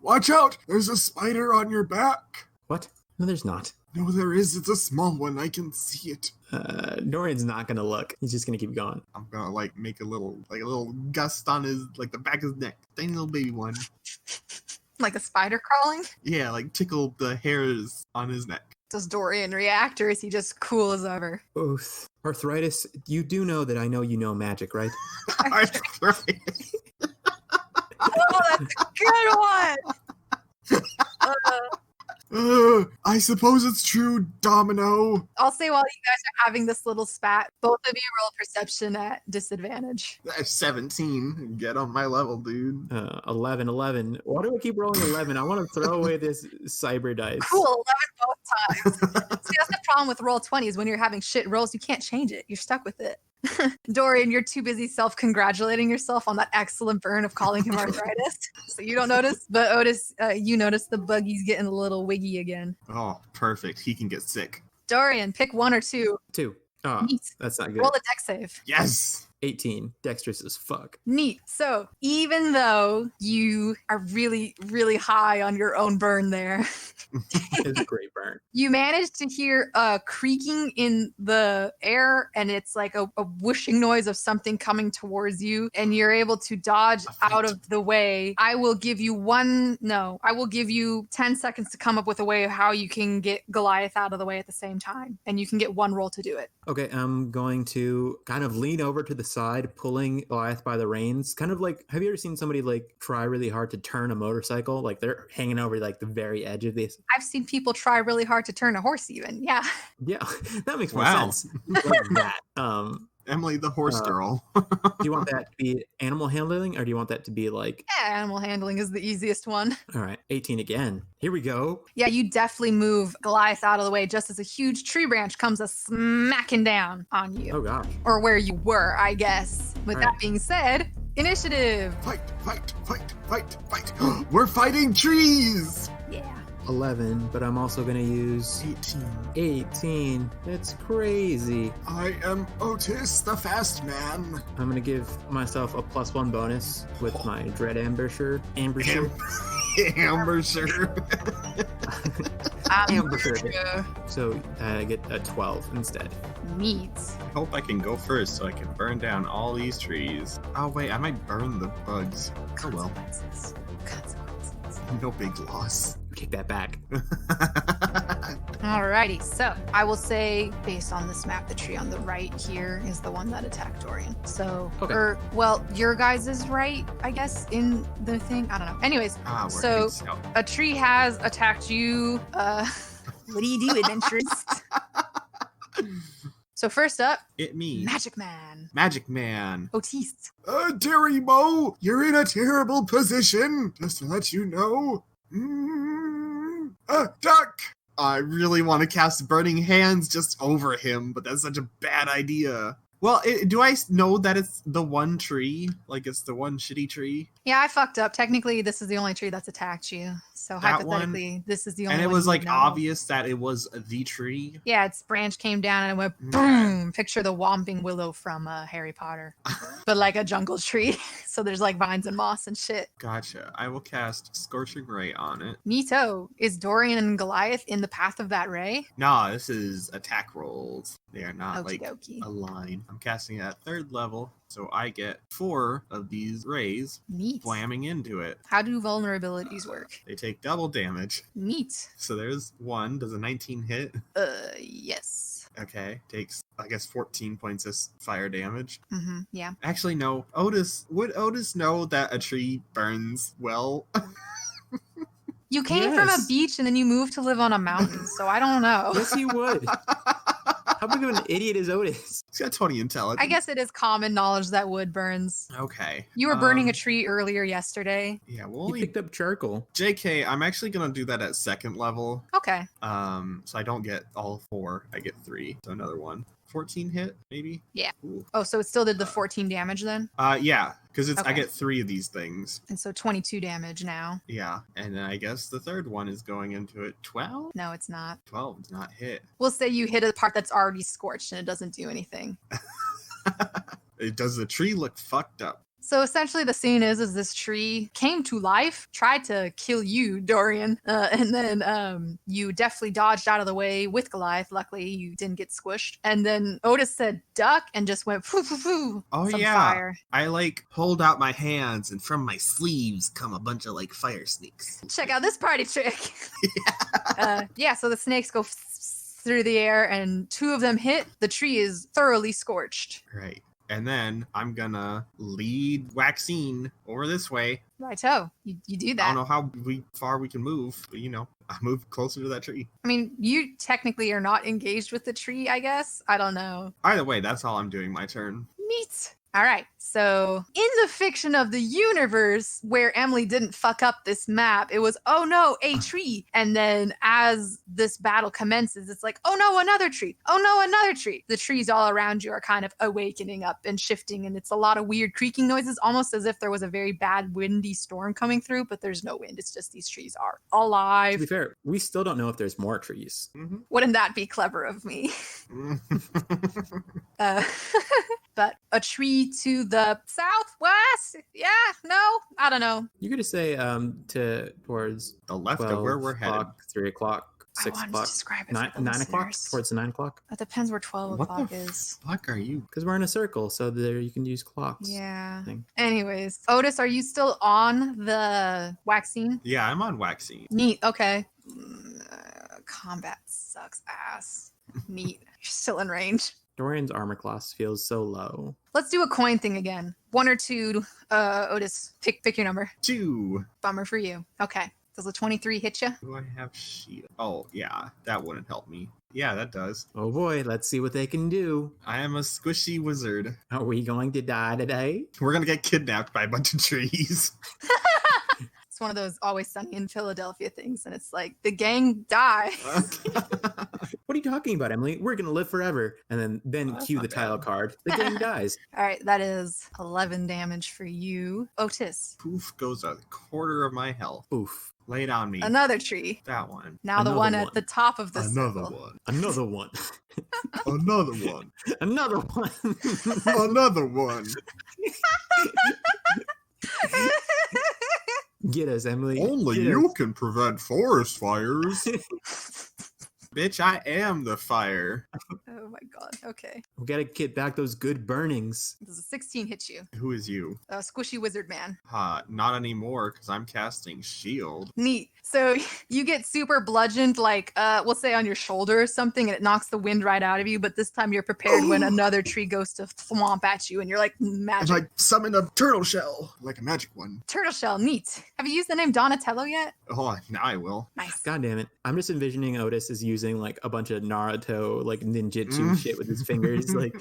Watch out! There's a spider on your back. What? No, there's not. No, there is. It's a small one. I can see it. Dorian's not going to look. He's just going to keep going. I'm gonna make a little gust on his the back of his neck. Tiny little baby one. Like a spider crawling? Yeah, tickle the hairs on his neck. Does Dorian react, or is he just cool as ever? Both. Arthritis, you do know that I know you know magic, right? Arthritis. Oh, that's a good one! I suppose it's true, Domino. I'll say while you guys are having this little spat, both of you roll perception at disadvantage. That's 17. Get on my level, dude. 11. Why do I keep rolling 11? I want to throw away this cyber dice. Cool, 11 both times. See, that's the problem with roll 20s. When you're having shit rolls, you can't change it. You're stuck with it. Dorian, you're too busy self-congratulating yourself on that excellent burn of calling him arthritis. So you don't notice, but Otis, you notice the buggy's getting a little wiggy again. Oh, perfect. He can get sick. Dorian, pick 1 or 2. 2. Oh, Neat. that's not good. Roll a dex save. Yes. 18. Dexterous as fuck. Neat. So even though you are really, really high on your own burn there, It's a great burn. You manage to hear a creaking in the air, and it's like a whooshing noise of something coming towards you, and you're able to dodge out of the way. I will give you 10 seconds to come up with a way of how you can get Goliath out of the way at the same time, and you can get one roll to do it. Okay, I'm going to kind of lean over to the side, pulling Goliath by the reins. Kind of like, have you ever seen somebody like try really hard to turn a motorcycle? Like they're hanging over like the very edge of this. I've seen people try really hard to turn a horse even. Yeah. Yeah, that makes more Wow. sense. Like that. Emily, the horse girl. Do you want that to be animal handling, or do you want that to be like... Yeah, animal handling is the easiest one. All right, 18 again. Here we go. Yeah, you definitely move Goliath out of the way just as a huge tree branch comes a smacking down on you. Oh, gosh. Or where you were, I guess. With All that right. being said, initiative. Fight. We're fighting trees. Yeah. 11, but I'm also going to use 18. That's crazy. I am Otis, the fast man. I'm going to give myself a +1 bonus with my Dread Ambusher. Ambusher. Ambusher. Ambusher. So I get a 12 instead. Neat. I hope I can go first so I can burn down all these trees. Oh wait, I might burn the bugs. Oh well. Consequences. No big loss. Take that back. Alrighty, so I will say, based on this map, the tree on the right here is the one that attacked Dorian. So, Okay. your guys is right, I guess, in the thing. I don't know. Anyways, We're so heading south. a tree has attacked you. What do you do, adventurers? So first up, Me. Magic Man. Magic Man. Otis. Derry Mo, you're in a terrible position. Just to let you know. Duck. I really want to cast Burning Hands just over him, but that's such a bad idea. Well, do I know that it's the one tree? Like, it's the one shitty tree? Yeah, I fucked up. Technically, this is the only tree that's attacked you. So That hypothetically, this is the only And one it was, you like, know. obvious that it was the tree? Yeah, its branch came down and it went Okay. boom. Picture the Whomping Willow from Harry Potter. But like a jungle tree. So there's like vines and moss and shit. Gotcha. I will cast Scorching Ray on it. Neato, is Dorian and Goliath in the path of that ray? Nah, this is attack rolls. They are not, Okie like, dokie. a line. I'm casting it at 3rd level, so I get 4 of these rays Neat. slamming into it. How do vulnerabilities work? They take double damage. Neat. So there's 1. Does a 19 hit? Yes. Okay. Takes, I guess, 14 points of fire damage. Mm-hmm. Yeah. Actually, no. Would Otis know that a tree burns well? You came from a Yes. beach and then you moved to live on a mountain, so I don't know. Yes, he would. How big of an idiot is Otis? He's got 20 intelligence. I guess it is common knowledge that wood burns. Okay. You were burning a tree earlier yesterday. Yeah, we'll He only... picked up charcoal. JK, I'm actually going to do that at 2nd level. Okay. So I don't get all 4. I get 3. So another one. 14 hit, maybe? Yeah. Ooh. Oh, so it still did the 14 damage then? Yeah, because I Okay. get 3 of these things. And so 22 damage now. Yeah, and then I guess the 3rd one is going into it. 12? No, it's not. 12 does not hit. We'll say you hit a part that's already scorched and it doesn't do anything. Does the tree look fucked up? So essentially the scene is this tree came to life, tried to kill you, Dorian, and then you definitely dodged out of the way with Goliath. Luckily, you didn't get squished. And then Otis said duck and just went foo foo foo. Oh, some yeah. fire. I like hold out my hands and from my sleeves come a bunch of like fire snakes. Check out this party trick. Yeah, so the snakes go through the air and 2 of them hit. The tree is thoroughly scorched. Right. And then I'm gonna lead Waxine over this way. Righto, you do I that. don't know how far we can move, but I move closer to that tree. I mean, you technically are not engaged with the tree, I guess. I don't know. Either way, that's all I'm doing my turn. Neat. All right. So, in the fiction of the universe where Emily didn't fuck up this map, it was, oh no, a tree. And then as this battle commences, it's like, oh no, another tree. Oh no, another tree. The trees all around you are kind of awakening up and shifting. And it's a lot of weird creaking noises, almost as if there was a very bad windy storm coming through, but there's no wind. It's just these trees are To alive. be fair, we still don't know if there's more trees. Wouldn't that be clever of me? Uh, but a tree to the southwest. Yeah, no, I don't know. You could just say towards The left of where we're headed. 3 o'clock, I 6 wanted to o'clock, describe it 9 for the o'clock, listeners. towards the 9 o'clock. That depends where 12 What o'clock the is. fuck are you? Because we're in a circle, so there you can use clocks. Yeah. Thing. Anyways, Otis, are you still on the vaccine? Yeah, I'm on waxing. Neat. Okay. Combat sucks ass. Neat. You're still in range. Dorian's armor class feels so low. Let's do a coin thing again. 1 or 2. Otis, pick your number. 2. Bummer for you. Okay. Does a 23 hit you? Do I have shield? Oh, yeah, that wouldn't help me. Yeah, that does. Oh boy, let's see what they can do. I am a squishy wizard. Are we going to die today? We're gonna get kidnapped by a bunch of trees. It's one of those Always Sunny in Philadelphia things, and it's like the gang die. What are you talking about, Emily? We're gonna live forever. And then That's cue not the title bad. card. The gang dies. All right, that is 11 damage for you. Otis, Poof goes a quarter of my health. Oof. Lay it on me. another tree. That one. Now the Another one one. at the top of the Another circle. one. Another one. Another one. Another one. Another one. Get us, Emily. Only Get you us. can prevent forest fires. Bitch, I am the fire. Oh my god. Okay. We gotta get back those good burnings. Does a 16 hit you? Who is you? Squishy wizard man. Not anymore, because I'm casting shield. Neat. So you get super bludgeoned, like we'll say on your shoulder or something, and it knocks the wind right out of you. But this time you're prepared when another tree goes to thwomp at you, and you're like And magic. I summon a turtle shell, like a magic one. Turtle shell. Neat. Have you used the name Donatello yet? Oh, now I will. Nice. God damn it. I'm just envisioning Otis is using like a bunch of Naruto, like ninjutsu shit with his fingers. Like,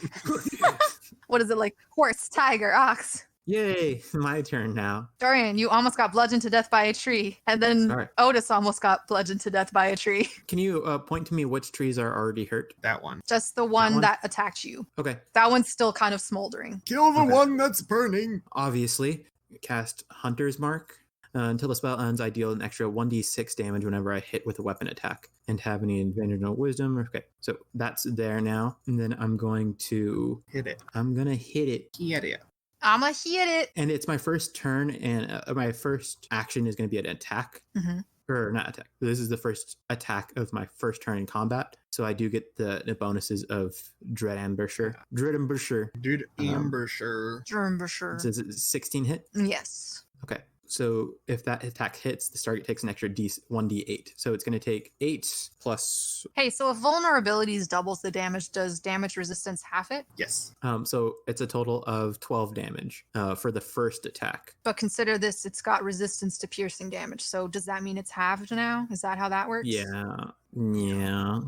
What is it like? Horse, tiger, ox. yay, my turn now. Dorian, you almost got bludgeoned to death by a tree, and then All right. Otis almost got bludgeoned to death by a tree. Can you point to me which trees are already hurt? That one. Just the one one? that attacked you. Okay, That one's still kind of smoldering. Kill the Okay. one that's burning. obviously, cast Hunter's Mark. Until the spell ends, I deal an extra 1d6 damage whenever I hit with a weapon attack and have any advantage on wisdom. Okay, so that's there now. And then I'm going to Hit it. hit it. Get it. I'ma hit it. And it's my first turn, and my first action is going to be an attack. Mhm. Or not attack. This is the first attack of my first turn in combat. So I do get the bonuses of Dread Ambusher. Dread Ambusher. Dude, Ambusher. Sure. Does it 16 hit? Yes. Okay. So if that attack hits, the target takes an extra 1d8. So it's going to take 8 plus. Hey, so if vulnerabilities doubles the damage, does damage resistance half it? Yes. So it's a total of 12 damage for the first attack. But consider this, it's got resistance to piercing damage. So does that mean it's halved now? Is that how that works? Yeah,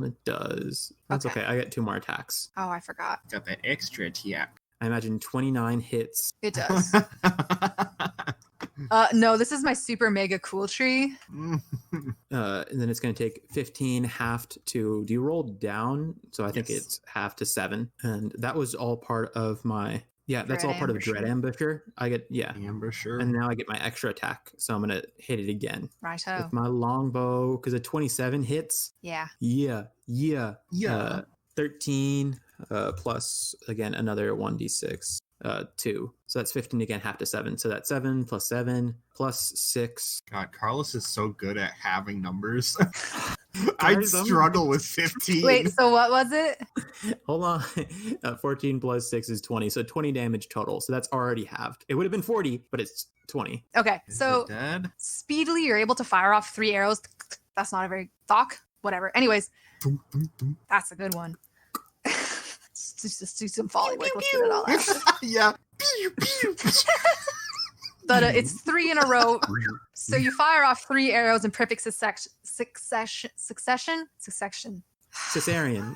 it does. That's Okay. okay. I get 2 more attacks. Oh, I forgot. Got that extra attack. I imagine 29 hits. It does. No, this is my super mega cool tree. And then it's going to take 15 halved to. Do you roll down? So I think Yes. it's half to 7. And that was all part of my. Yeah, that's Dread all part of Dread Ambusher. I get, yeah. Ambusher. And now I get my extra attack. So I'm going to hit it again Righto. with my longbow because a 27 hits. Yeah. Yeah. Yeah. 13 plus, again, another 1d6. 2. So that's 15 again, half to 7. So that's 7 plus 7 plus 6. God, Carlos is so good at having numbers. I'd Guys, I'm- struggle with 15. Wait, so what was it? Hold on. 14 plus 6 is 20. So 20 damage total. So that's already halved. It would have been 40, but it's 20. Okay, Is so it dead? speedily you're able to fire off 3 arrows. That's not a very thok. Whatever. Anyways, Dum, dum, dum. that's a good one. just do some folly work. Let's get it all out. Yeah. But it's 3 in a row. So you fire off 3 arrows in perfect succession. Caesarean.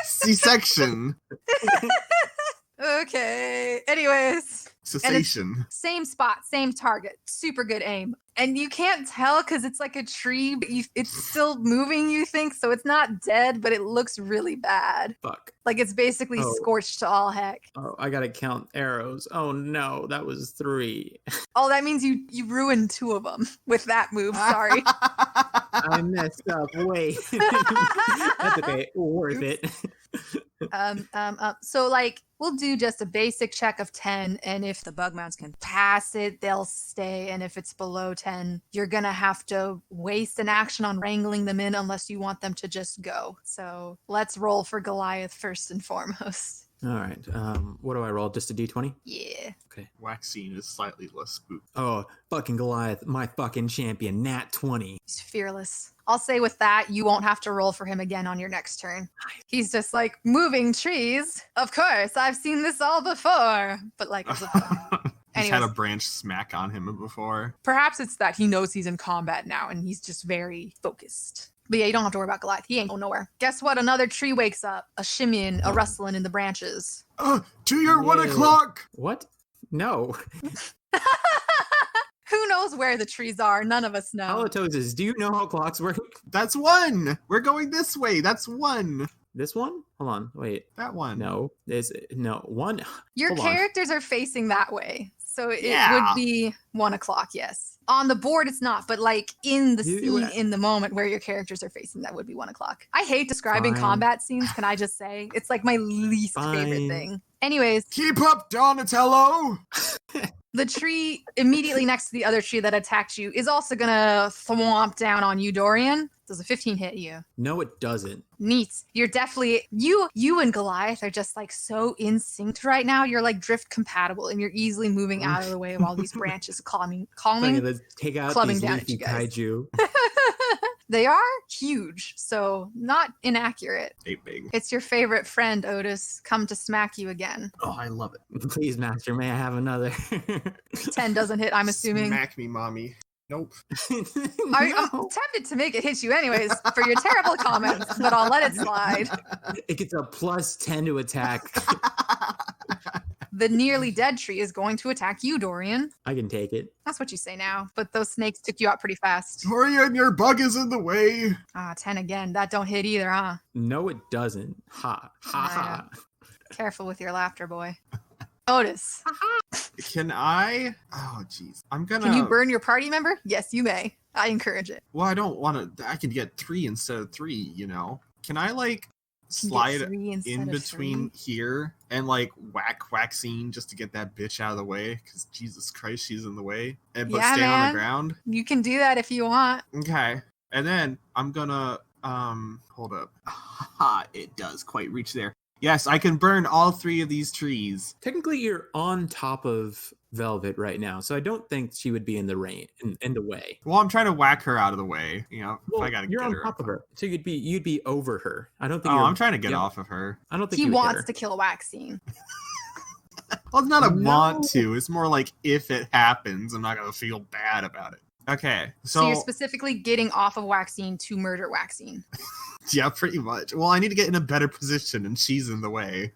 C-section. Okay. Anyways, Cessation. same spot, same target, super good aim. And you can't tell because it's like a tree, but it's still moving, you think. So it's not dead, but it looks really bad. Fuck. Like it's basically Oh. scorched to all heck. Oh, I gotta count arrows. Oh no, that was 3. Oh, that means you ruined 2 of them with that move. Sorry. I messed up. Wait. That's okay. Worth it. So like we'll do just a basic check of 10, and if The bug mounts can pass it, they'll stay, and if it's below 10, you're gonna have to waste an action on wrangling them in unless you want them to just go. So let's roll for Goliath first and foremost. All right. What do I roll? Just a d20? Yeah. Okay. Waxine is slightly less spooky. Oh, fucking Goliath, my fucking champion, nat 20. He's fearless. I'll say with that, you won't have to roll for him again on your next turn. He's just like, moving trees. Of course, I've seen this all before. But like, as a He's had Anyways. a branch smack on him before. perhaps it's that he knows he's in combat now and he's just very focused. But yeah, you don't have to worry about Goliath. He ain't going nowhere. Guess what? Another tree wakes up. A shimmying, a rustling in the branches. To your 1 Yeah. o'clock! What? No. Who knows where the trees are? None of us know. Halitosis, do you know how clocks work? That's 1! We're going this way. That's 1. This one? Hold on. Wait. That one. No. No. One. Your Hold on. characters are facing that way. So it Yeah. would be 1 o'clock, yes. On the board, it's not, but like in the You- scene, in the moment where your characters are facing, that would be 1 o'clock. I hate describing Fine. combat scenes, can I just say? It's like my least favorite Fine. thing. Anyways, Keep up, Donatello! the tree immediately next to the other tree that attacked you is also gonna thwomp down on you, Dorian. Does a 15 hit you? No, it doesn't. Neat. You're definitely you and Goliath are just like so in sync right now. You're like drift compatible and you're easily moving out of the way while these branches calming. Okay, let's take out clubbing these down at leafy you guys. kaiju. They are huge, so not inaccurate. They big. It's your favorite friend, Otis, come to smack you again. Oh, I love it. Please, master, may I have another? 10 doesn't hit, I'm assuming. Smack me, mommy. Nope. I'm No. tempted to make it hit you anyways for your terrible comments, but I'll let it slide. It gets a plus 10 to attack. The nearly dead tree is going to attack you, Dorian. I can take it. That's what you say now, but those snakes took you out pretty fast. Dorian, your bug is in the way. 10 again. That don't hit either, huh? No, it doesn't. Ha. Ha ha. Careful with your laughter, boy. Otis, Can I? Oh, jeez. I'm gonna. can you burn your party member? Yes, you may. I encourage it. Well, I don't want to. I could get 3 instead of 3. You know. Can I like You can get slide 3 instead in of between 3. here and like whack Waxine just to get that bitch out of the way? Because Jesus Christ, she's in the way. And but Yeah, stay on man. the ground. You can do that if you want. Okay. And then I'm gonna hold up. Ha! It does quite reach there. Yes, I can burn all 3 of these trees. Technically, you're on top of Velvet right now, so I don't think she would be in the rain, in the way. Well, I'm trying to whack her out of the way. You know, Well, if I gotta you're get on her. top of her, so you'd be over her. I don't think. Oh, you're, I'm trying to get yeah, off of her. I don't think He you would hit wants her. to kill Waxine. Well, it's not a No. want to. It's more like if it happens, I'm not gonna feel bad about it. Okay, So, so you're specifically getting off of Waxine to murder Waxine. yeah, pretty much. Well, I need to get in a better position, and she's in the way.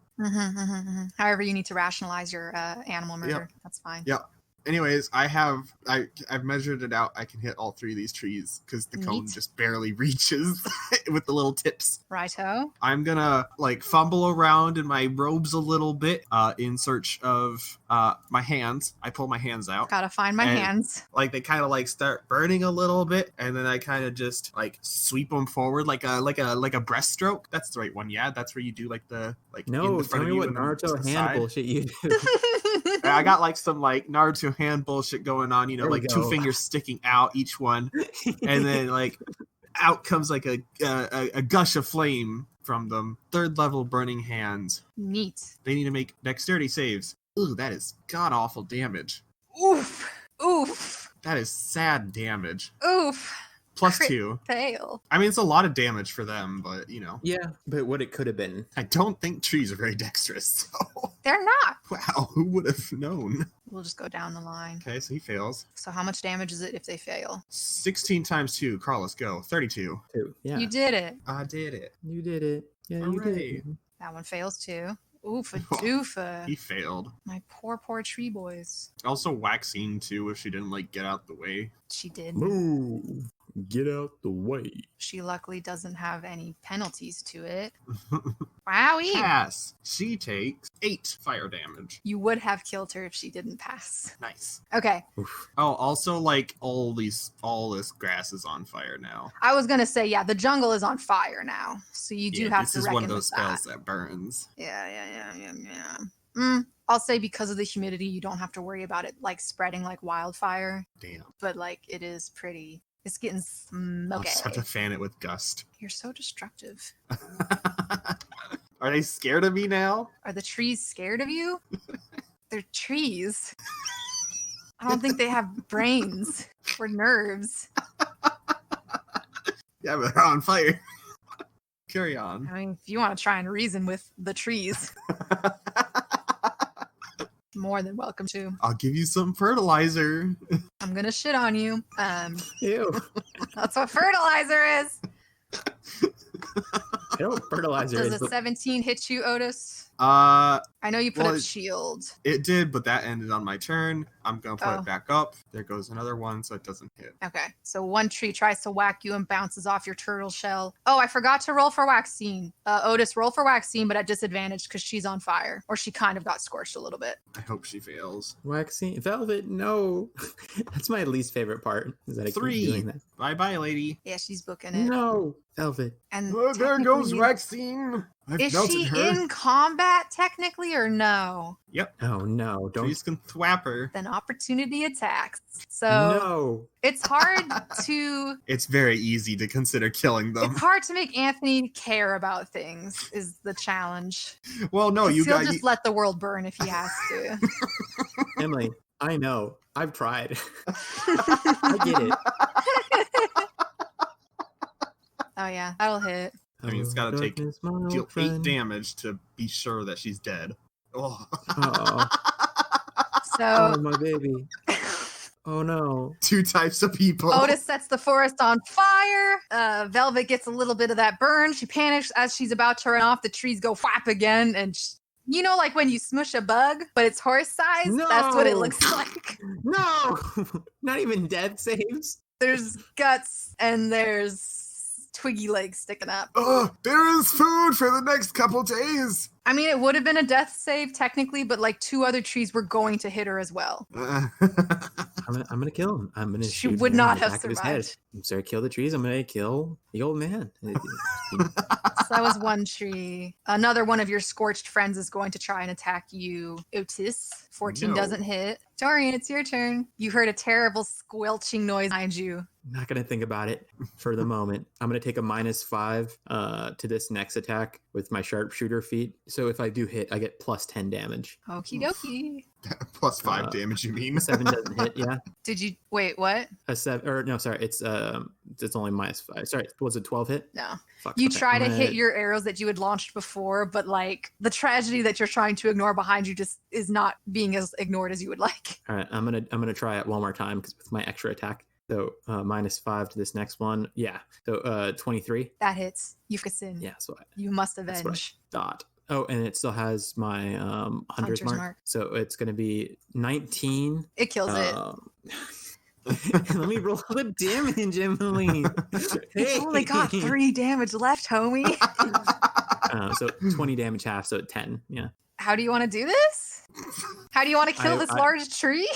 However, you need to rationalize your animal murder. That's fine. Yep. Anyways, I've measured it out. I can hit all 3 of these trees because the cone Neat. just barely reaches with the little tips. Righto. I'm gonna like fumble around in my robes a little bit in search of my hands. I pull my hands out. Gotta find my And- hands. Like they kind of like start burning a little bit, and then I kind of just like sweep them forward like a breaststroke. That's the right one. Yeah, that's where you do like the like in No, the tell front me of you what and then Naruto to the hand side. bullshit you do. I got like some like Naruto hand bullshit going on. You know, There we like 2 go. fingers sticking out each one, and then like out comes like a gush of flame from them. 3rd level burning hands. Neat. They need to make dexterity saves. Ooh, that is god awful damage. Oof. Oof. That is sad damage. Oof. Plus Crit 2. Fail. I mean, it's a lot of damage for them, but you know, Yeah, but what it could have been. I don't think trees are very dexterous. So, They're not. wow, who would have known? We'll just go down the line. Okay, so he fails. So how much damage is it if they fail? 16 times 2. Carl, let's go. 32. Too. Yeah, You did it. I did it. you did it. Yeah, you did Hooray. it. That one fails too. Oofa He doofa. failed. My poor tree boys. Also, Waxine too, if she didn't like get out the way. She did. Moo. Get out the way. She luckily doesn't have any penalties to it. Wowie! Pass. She takes 8 fire damage. You would have killed her if she didn't pass. Nice. Okay. Oh, also, like, all this grass is on fire now. I was gonna say, yeah, the jungle is on fire now, so you do have this to is reckon one of with those spells that burns. Yeah. I'll say because of the humidity, you don't have to worry about it like spreading like wildfire. Damn. But like it is pretty. It's getting I'll smoky. just have to fan it with gust. You're so destructive. Are they scared of me now? Are the trees scared of you? They're trees. I don't think they have brains or nerves. Yeah, but they're on fire. Carry on. I mean, if you want to try and reason with the trees, more than welcome to. I'll give you some fertilizer. I'm gonna shit on you. Ew. That's what fertilizer is. I know what fertilizer Does is. a But 17 hit you, Otis? It I know you put Well, up shield. did, but that ended on my turn. I'm gonna put Oh. it back up. There goes another one, so it doesn't hit. Okay, so one tree tries to whack you and bounces off your turtle shell. Oh, I forgot to roll for Waxine. Otis, roll for Waxine, but at disadvantage because she's on fire. Or she kind of got scorched a little bit. I hope she fails. Waxing Velvet, no. That's my least favorite part. Is that I keep 3. doing that. Bye, lady. Yeah, she's booking it. No, Velvet. And Oh, there goes technically- Waxine. I've Is melted she her. in combat technically or no? Yep. Oh no, don't. Trees can thwap her. Then opportunity attacks. So No. it's hard to It's very easy to consider killing them. it's hard to make Anthony care about things is the challenge. Well, no, 'Cause you he'll got. just let the world burn if he has to. Emily, I know. I've tried. I get it. Oh yeah, that'll hit. I mean, it's gotta take- Darkness, my deal old 8 friend. damage to be sure that she's dead. Oh. Oh, So my baby. Oh no. 2 types of people. Otis sets the forest on fire. Velvet gets a little bit of that burn. She panics as she's about to run off. The trees go whap again, and you know, like when you smush a bug, but it's horse size. That's what it No. looks like. No. Not even death saves. There's guts and there's twiggy legs sticking up. Oh, there is food for the next couple days. I mean, it would have been a death save technically, but like 2 other trees were going to hit her as well. I'm gonna kill him. I'm gonna She shoot would him not in the have back of his head. survived. I'm sorry, kill the trees. I'm gonna kill the old man. So that was one tree. Another one of your scorched friends is going to try and attack you. Otis. 14 No. doesn't hit. Dorian, it's your turn. You heard a terrible squelching noise behind you. Not gonna think about it for the moment. I'm gonna take a -5 to this next attack with my sharpshooter feat. So if I do hit, I get plus 10 damage. Okie dokie. Plus 5 Uh, damage, you mean? 7 doesn't hit, yeah. Did you wait? What? A 7 or no, sorry, it's only -5. Sorry, was it 12 hit? No. Fuck. You okay, try I'm to gonna- hit your arrows that you had launched before, but like the tragedy that you're trying to ignore behind you just is not being as ignored as you would like. All right, I'm gonna try it one more time because with my extra attack. So -5 to this next one. Yeah. So 23. That hits. You sin. Yeah, so You must that's what I avenge. thought. Oh, and it still has my Hunter's mark. So it's gonna be 19. It kills it. Let me roll the damage, Emily. Hey. You only got 3 damage left, homie. So 20 damage half, so 10. Yeah. How do you want to do this? How do you want to kill this I- large tree?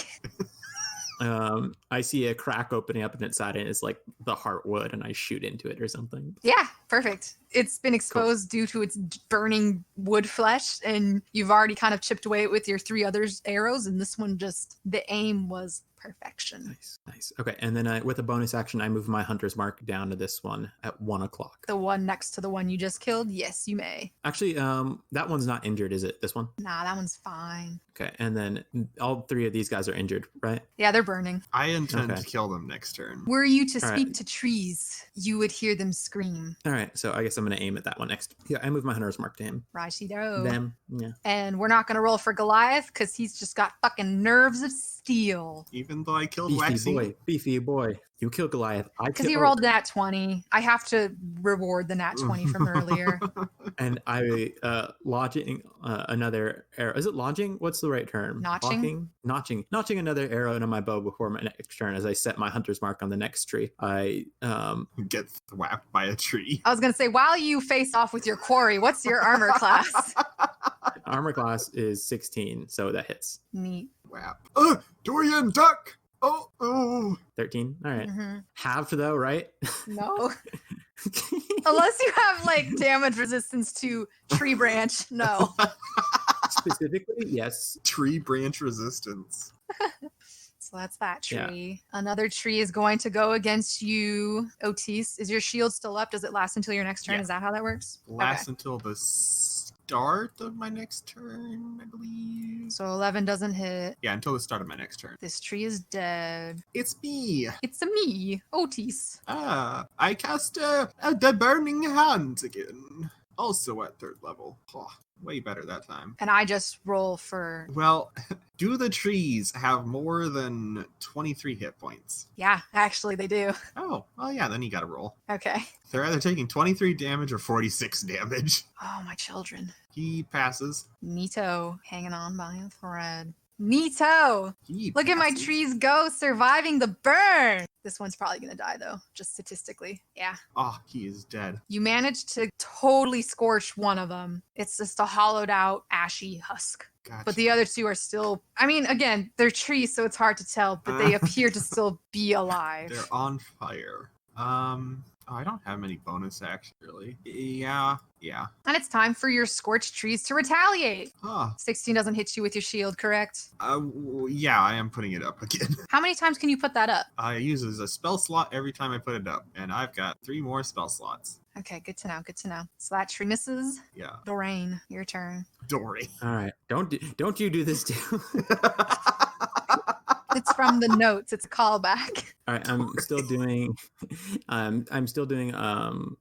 I see a crack opening up in its side, and it's like the heartwood, and I shoot into it or something. Yeah, perfect. It's been exposed due to its burning wood flesh, and you've already kind of chipped away with your 3 others arrows, and this one just, the aim was perfection. Nice. Okay, and then with a bonus action, I move my Hunter's mark down to this one at 1 o'clock. The one next to the one you just killed, yes, you may. Actually, that one's not injured, is it? This one? Nah, that one's fine. Okay, and then all 3 of these guys are injured, right? Yeah, they're burning. I intend Okay. to kill them next turn. Were you to All speak right. to trees, you would hear them scream. All right, so I guess I'm gonna aim at that one next. Yeah, I move my Hunter's mark to him. Righty-do. Them. Yeah. And we're not going to roll for Goliath because he's just got fucking nerves of steel. Even though I killed Beefy Waxy. boy. Beefy boy. You kill Goliath. Because he rolled that 20. I have to reward the nat 20 from earlier. And I lodging another arrow. Is it lodging? What's the right term? Notching? Notching another arrow into my bow before my next turn as I set my hunter's mark on the next tree. I get thwapped by a tree. I was gonna say, while you face off with your quarry, what's your armor class? Armor class is 16, so that hits. Neat. Whap. Dorian, duck! Oh. 13. All right. Mm-hmm. Halved though, right? No. Unless you have like damage resistance to tree branch. No. Specifically, yes. Tree branch resistance. So that's that tree. Yeah. Another tree is going to go against you, Otis. Is your shield still up? Does it last until your next turn? Yeah. Is that how that works? Lasts until the start of my next turn, I believe. So 11 doesn't hit. Yeah, until the start of my next turn. This tree is dead. It's me. It's me, Otis. I cast the Burning Hands again. Also at 3rd level. Oh, way better that time. And I just roll for... Well, do the trees have more than 23 hit points? Yeah, actually they do. Oh, well, yeah, then you gotta roll. Okay. They're either taking 23 damage or 46 damage. Oh, my children. He passes. Neato, hanging on by a thread. Neato! Look at my trees go, surviving the burn! This one's probably gonna die, though, just statistically. Yeah. Oh, he is dead. You managed to totally scorch one of them. It's just a hollowed out, ashy husk. Gotcha. But the other two are still, I mean, again, they're trees, so it's hard to tell, but they appear to still be alive. They're on fire. I don't have many bonus actions, really. Yeah. And it's time for your scorched trees to retaliate. 16 doesn't hit you with your shield, correct? Yeah, I am putting it up again. How many times can you put that up? I use it as a spell slot every time I put it up, and I've got 3 more spell slots. Okay, good to know. So that tree misses. Yeah. Doreen, your turn. Doreen. All right. Don't you do this too. It's from the notes. It's a callback. All right, I'm still doing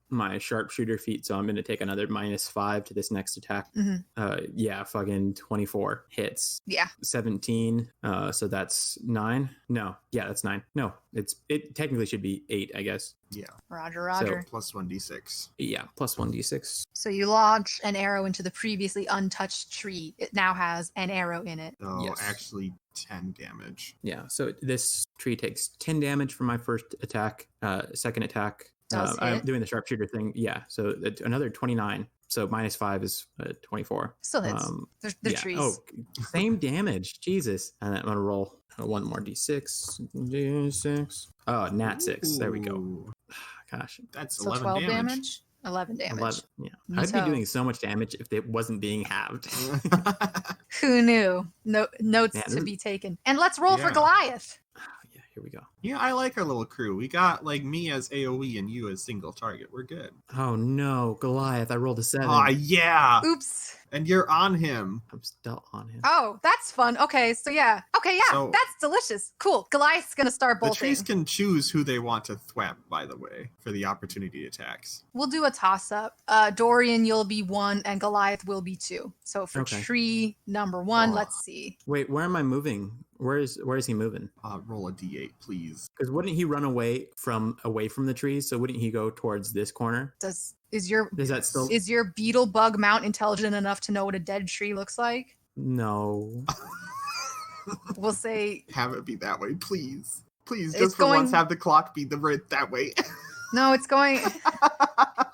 my sharpshooter feat, so I'm going to take another -5 to this next attack. Mm-hmm. Fucking 24 hits. Yeah. 17. So that's 9. No, yeah, that's 9. No, it technically should be 8, I guess. Yeah. Roger. So plus 1d6. Yeah, plus 1d6. So you launch an arrow into the previously untouched tree. It now has an arrow in it. Oh, yes. Actually 10 damage. Yeah, so this tree takes 10 damage from my first attack. Second attack, I'm doing the sharpshooter thing. Yeah, so another 29. So -5 is 24. Still hits. They're trees. Oh, same damage. Jesus. And I'm going to roll one more d6. Oh, nat 6. There we go. Gosh. That's so 11 12 damage. 11 damage. 11, yeah. I'd be doing so much damage if it wasn't being halved. Who knew? Notes to be taken. And let's roll for Goliath. Yeah, here we go. Yeah, I like our little crew. We got like me as AoE and you as single target. We're good. Oh no, Goliath! I rolled a 7. Oh yeah. Oops. And you're on him. I'm still on him. Oh, that's fun. Okay, so that's delicious. Cool. Goliath's gonna start bolting. The trees can choose who they want to thwap, by the way, for the opportunity attacks. We'll do a toss-up. Dorian, you'll be 1, and Goliath will be 2. So for tree number 1, let's see. Wait, where am I moving? Where is he moving? Roll a d8, please. Because wouldn't he run away from the trees? So wouldn't he go towards this corner? Is your beetle bug mount intelligent enough to know what a dead tree looks like? No. We'll say have it be that way, please. Please, just for once, have the clock be that way. No, it's going.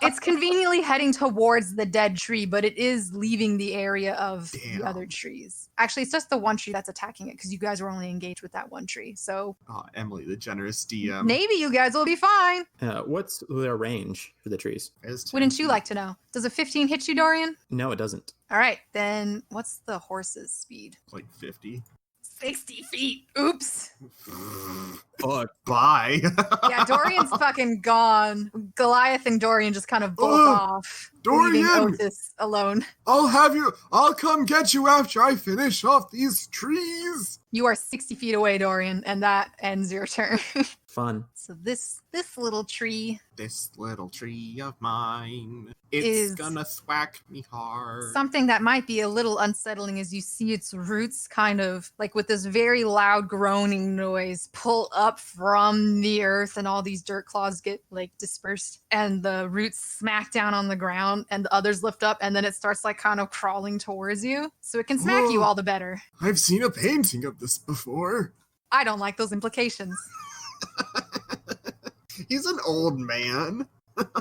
It's conveniently heading towards the dead tree, but it is leaving the area of the other trees. Actually, it's just the one tree that's attacking it because you guys were only engaged with that one tree. So, Emily, the generous DM. Maybe you guys will be fine. What's their range for the trees? Wouldn't you like to know? Does a 15 hit you, Dorian? No, it doesn't. All right, then what's the horse's speed? Like 50. 60 feet. Oops. Fuck. Bye. Yeah, Dorian's fucking gone. Goliath and Dorian just kind of bolt off. Dorian! Leaving Otis alone. I'll come get you after I finish off these trees. You are 60 feet away, Dorian, and that ends your turn. Fun. So this little tree. This little tree of mine. It's gonna thwack me hard. Something that might be a little unsettling as you see its roots kind of like with this very loud groaning noise pull up up from the earth and all these dirt claws get like dispersed and the roots smack down on the ground and the others lift up and then it starts like kind of crawling towards you so it can smack you all the better. I've seen a painting of this before. I don't like those implications. He's an old man.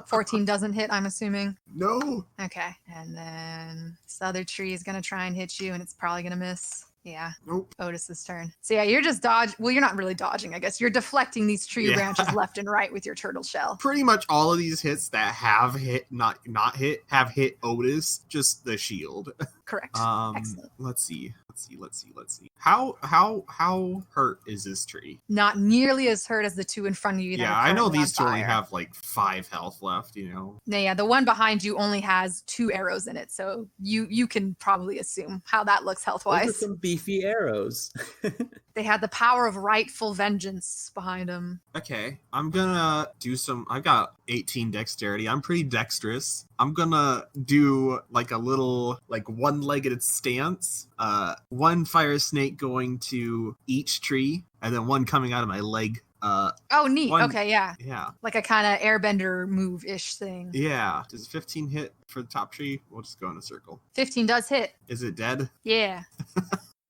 14 doesn't hit, I'm assuming. No. Okay. And then this other tree is going to try and hit you and it's probably going to miss. Yeah. Nope. Otis's turn. So yeah, you're just dodging. Well, you're not really dodging, I guess. You're deflecting these tree Yeah. branches left and right with your turtle shell. Pretty much all of these hits that have hit, not hit, have hit Otis, just the shield. Correct. Excellent. Let's see. How hurt is this tree? Not nearly as hurt as the two in front of you. Yeah, I know these two only have like 5 health left, No, yeah, the one behind you only has 2 arrows in it, so you can probably assume how that looks Those are health-wise. some beefy arrows. They had the power of rightful vengeance behind them. Okay, I'm gonna do some. I got 18 dexterity. I'm pretty dexterous. I'm gonna do like a little like one-legged stance. One fire snake going to each tree, and then one coming out of my leg. Oh, neat. One- Okay, yeah. Yeah. Like a kind of airbender move-ish thing. Yeah. Does 15 hit for the top tree? We'll just go in a circle. 15 does hit. Is it dead? Yeah.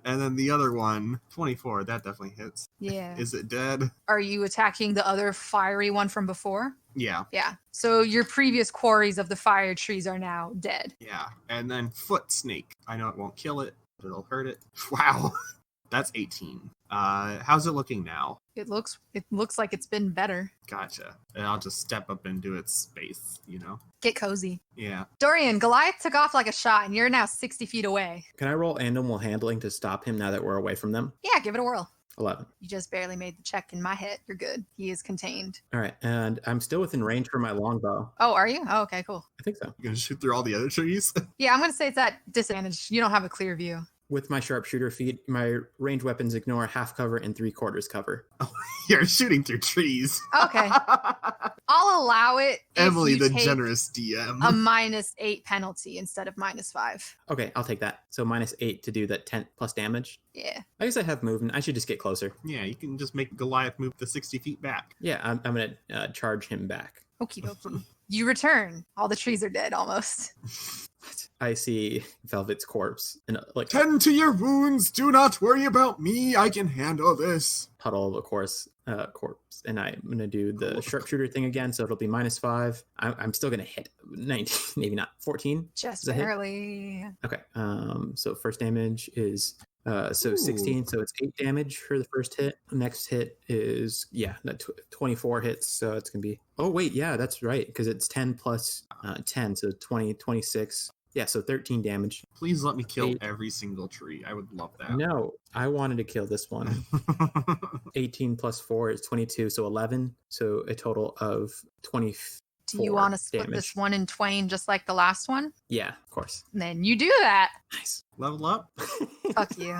And then the other one, 24, that definitely hits. Yeah. Is it dead? Are you attacking the other fiery one from before? Yeah. Yeah. So your previous quarries of the fire trees are now dead. Yeah. And then foot snake. I know it won't kill it, but it'll hurt it. Wow. That's 18. How's it looking now? It looks like it's been better. Gotcha. And I'll just step up into its space, Get cozy. Yeah. Dorian, Goliath took off like a shot and you're now 60 feet away. Can I roll animal handling to stop him now that we're away from them? Yeah, give it a whirl. 11. You just barely made the check in my head. You're good. He is contained. All right, and I'm still within range for my longbow. Oh, are you? Oh, okay, cool. I think so. You gonna shoot through all the other trees? Yeah, I'm going to say it's at disadvantage. You don't have a clear view. With my sharpshooter feat, my ranged weapons ignore half cover and 3/4 cover. You're shooting through trees. Okay. I'll allow it. if Emily, you the take generous DM. a -8 penalty instead of -5. Okay, I'll take that. So -8 to do that 10 plus damage. Yeah. I guess I have movement. I should just get closer. Yeah, you can just make Goliath move the 60 feet back. Yeah, I'm going to charge him back. Okie dokie. You return. All the trees are dead almost. I see Velvet's corpse and like Tend to your wounds. Do not worry about me. I can handle this. puddle of corpse, and I'm gonna do the sharpshooter thing again, so it'll be -5. I'm still gonna hit 19, maybe not 14. Just Does that hit? barely. Okay, so first damage is Ooh. 16, so it's 8 damage for the first hit. Next hit is that 24 hits, so it's gonna be that's right, because it's 10 plus 10, so 20, 26. Yeah, so 13 damage. Please let me kill 8. every single tree. I would love that. No, I wanted to kill this one. 18 plus 4 is 22, so 11. So a total of 24. Do you want to split damage. this one in twain just like the last one? Yeah, of course. Then you do that. Nice. Level up. Fuck you.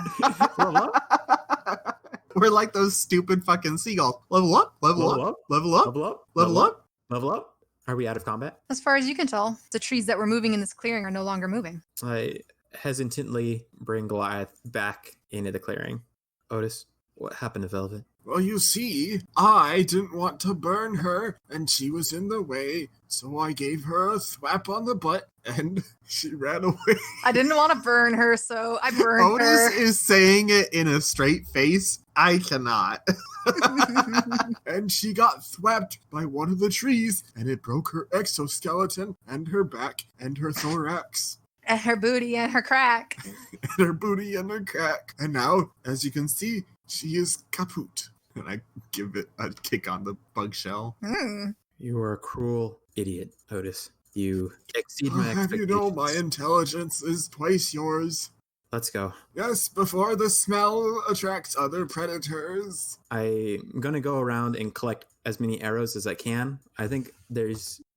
We're like those stupid fucking seagulls. Level up, level, Level up, up, level up, Level up. level up. Level up. Are we out of combat? As far as you can tell, the trees that were moving in this clearing are no longer moving. I hesitantly bring Goliath back into the clearing. Otis, what happened to Velvet? Well, you see, I didn't want to burn her, and she was in the way, so I gave her a thwap on the butt, and she ran away. I didn't want to burn her, so I burned her. Otis is saying it in a straight face. I cannot. And she got thwapped by one of the trees, and it broke her exoskeleton, and her back, and her thorax, And her booty and her crack. and her booty, and her crack. And now, as you can see, she is kaput. And I give it a kick on the bug shell. Mm. You are a cruel idiot, Otis. You exceed my Have expectations. you know my intelligence is twice yours? Let's go. Yes, before the smell attracts other predators. I'm going to go around and collect as many arrows as I can. I think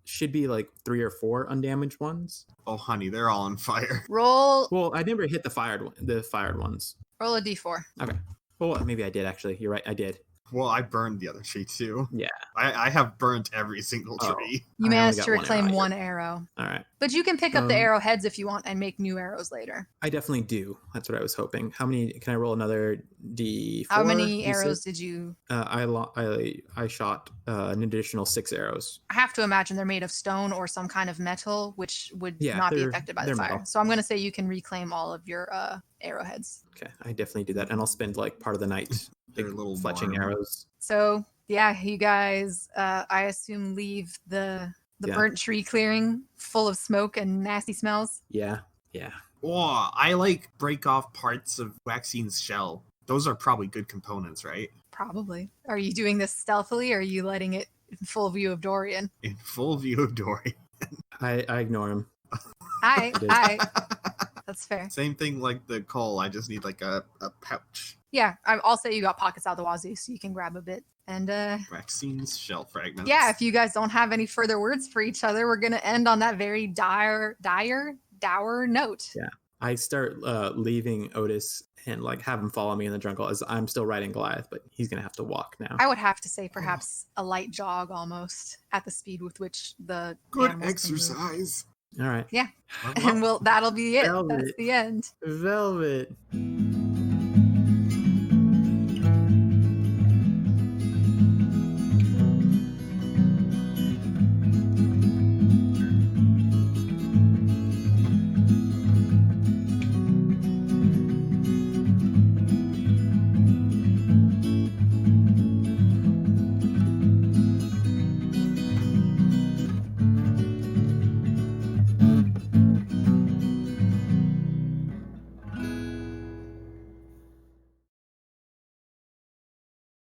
should be like 3 or 4 undamaged ones. Oh, honey, they're all on fire. Roll Well, I never hit the fired ones. a d4. Okay. Well, maybe I did actually. You're right. I did. Well, I burned the other tree too. Yeah. I have burnt every single Oh. tree. You I only managed got to one reclaim arrow. one arrow. All right. But you can pick up the Um, arrowheads if you want and make new arrows later. I definitely do. That's what I was hoping. How many? Can I roll another D4? How many D6? arrows did you... I shot an additional 6 arrows. I have to imagine they're made of stone or some kind of metal, which would Yeah, not be they're- affected by the they're fire. metal. So I'm going to say you can reclaim all of your arrowheads. Okay, I definitely do that, and I'll spend like part of the night They're little fletching barn. arrows. So yeah, you guys, I assume leave the Yeah. burnt tree clearing full of smoke and nasty smells. Yeah. Oh, I like break off parts of Waxine's shell. Those are probably good components, right? Probably. Are you doing this stealthily, or are you letting it in full view of Dorian? In full view of Dory. I ignore him. Hi. That's fair. Same thing like the coal. I just need like a pouch. Yeah, I'll say you got pockets out the wazoo, so you can grab a bit. And Waxine's shell fragments. yeah, if you guys don't have any further words for each other, we're gonna end on that very dour note. Yeah. I start leaving Otis and like have him follow me in the jungle as I'm still riding Goliath, but he's gonna have to walk now. I would have to say perhaps a light jog almost at the speed with which the Good animals can move. exercise. All right. Yeah, and that'll be it. Velvet. That's the end. Velvet.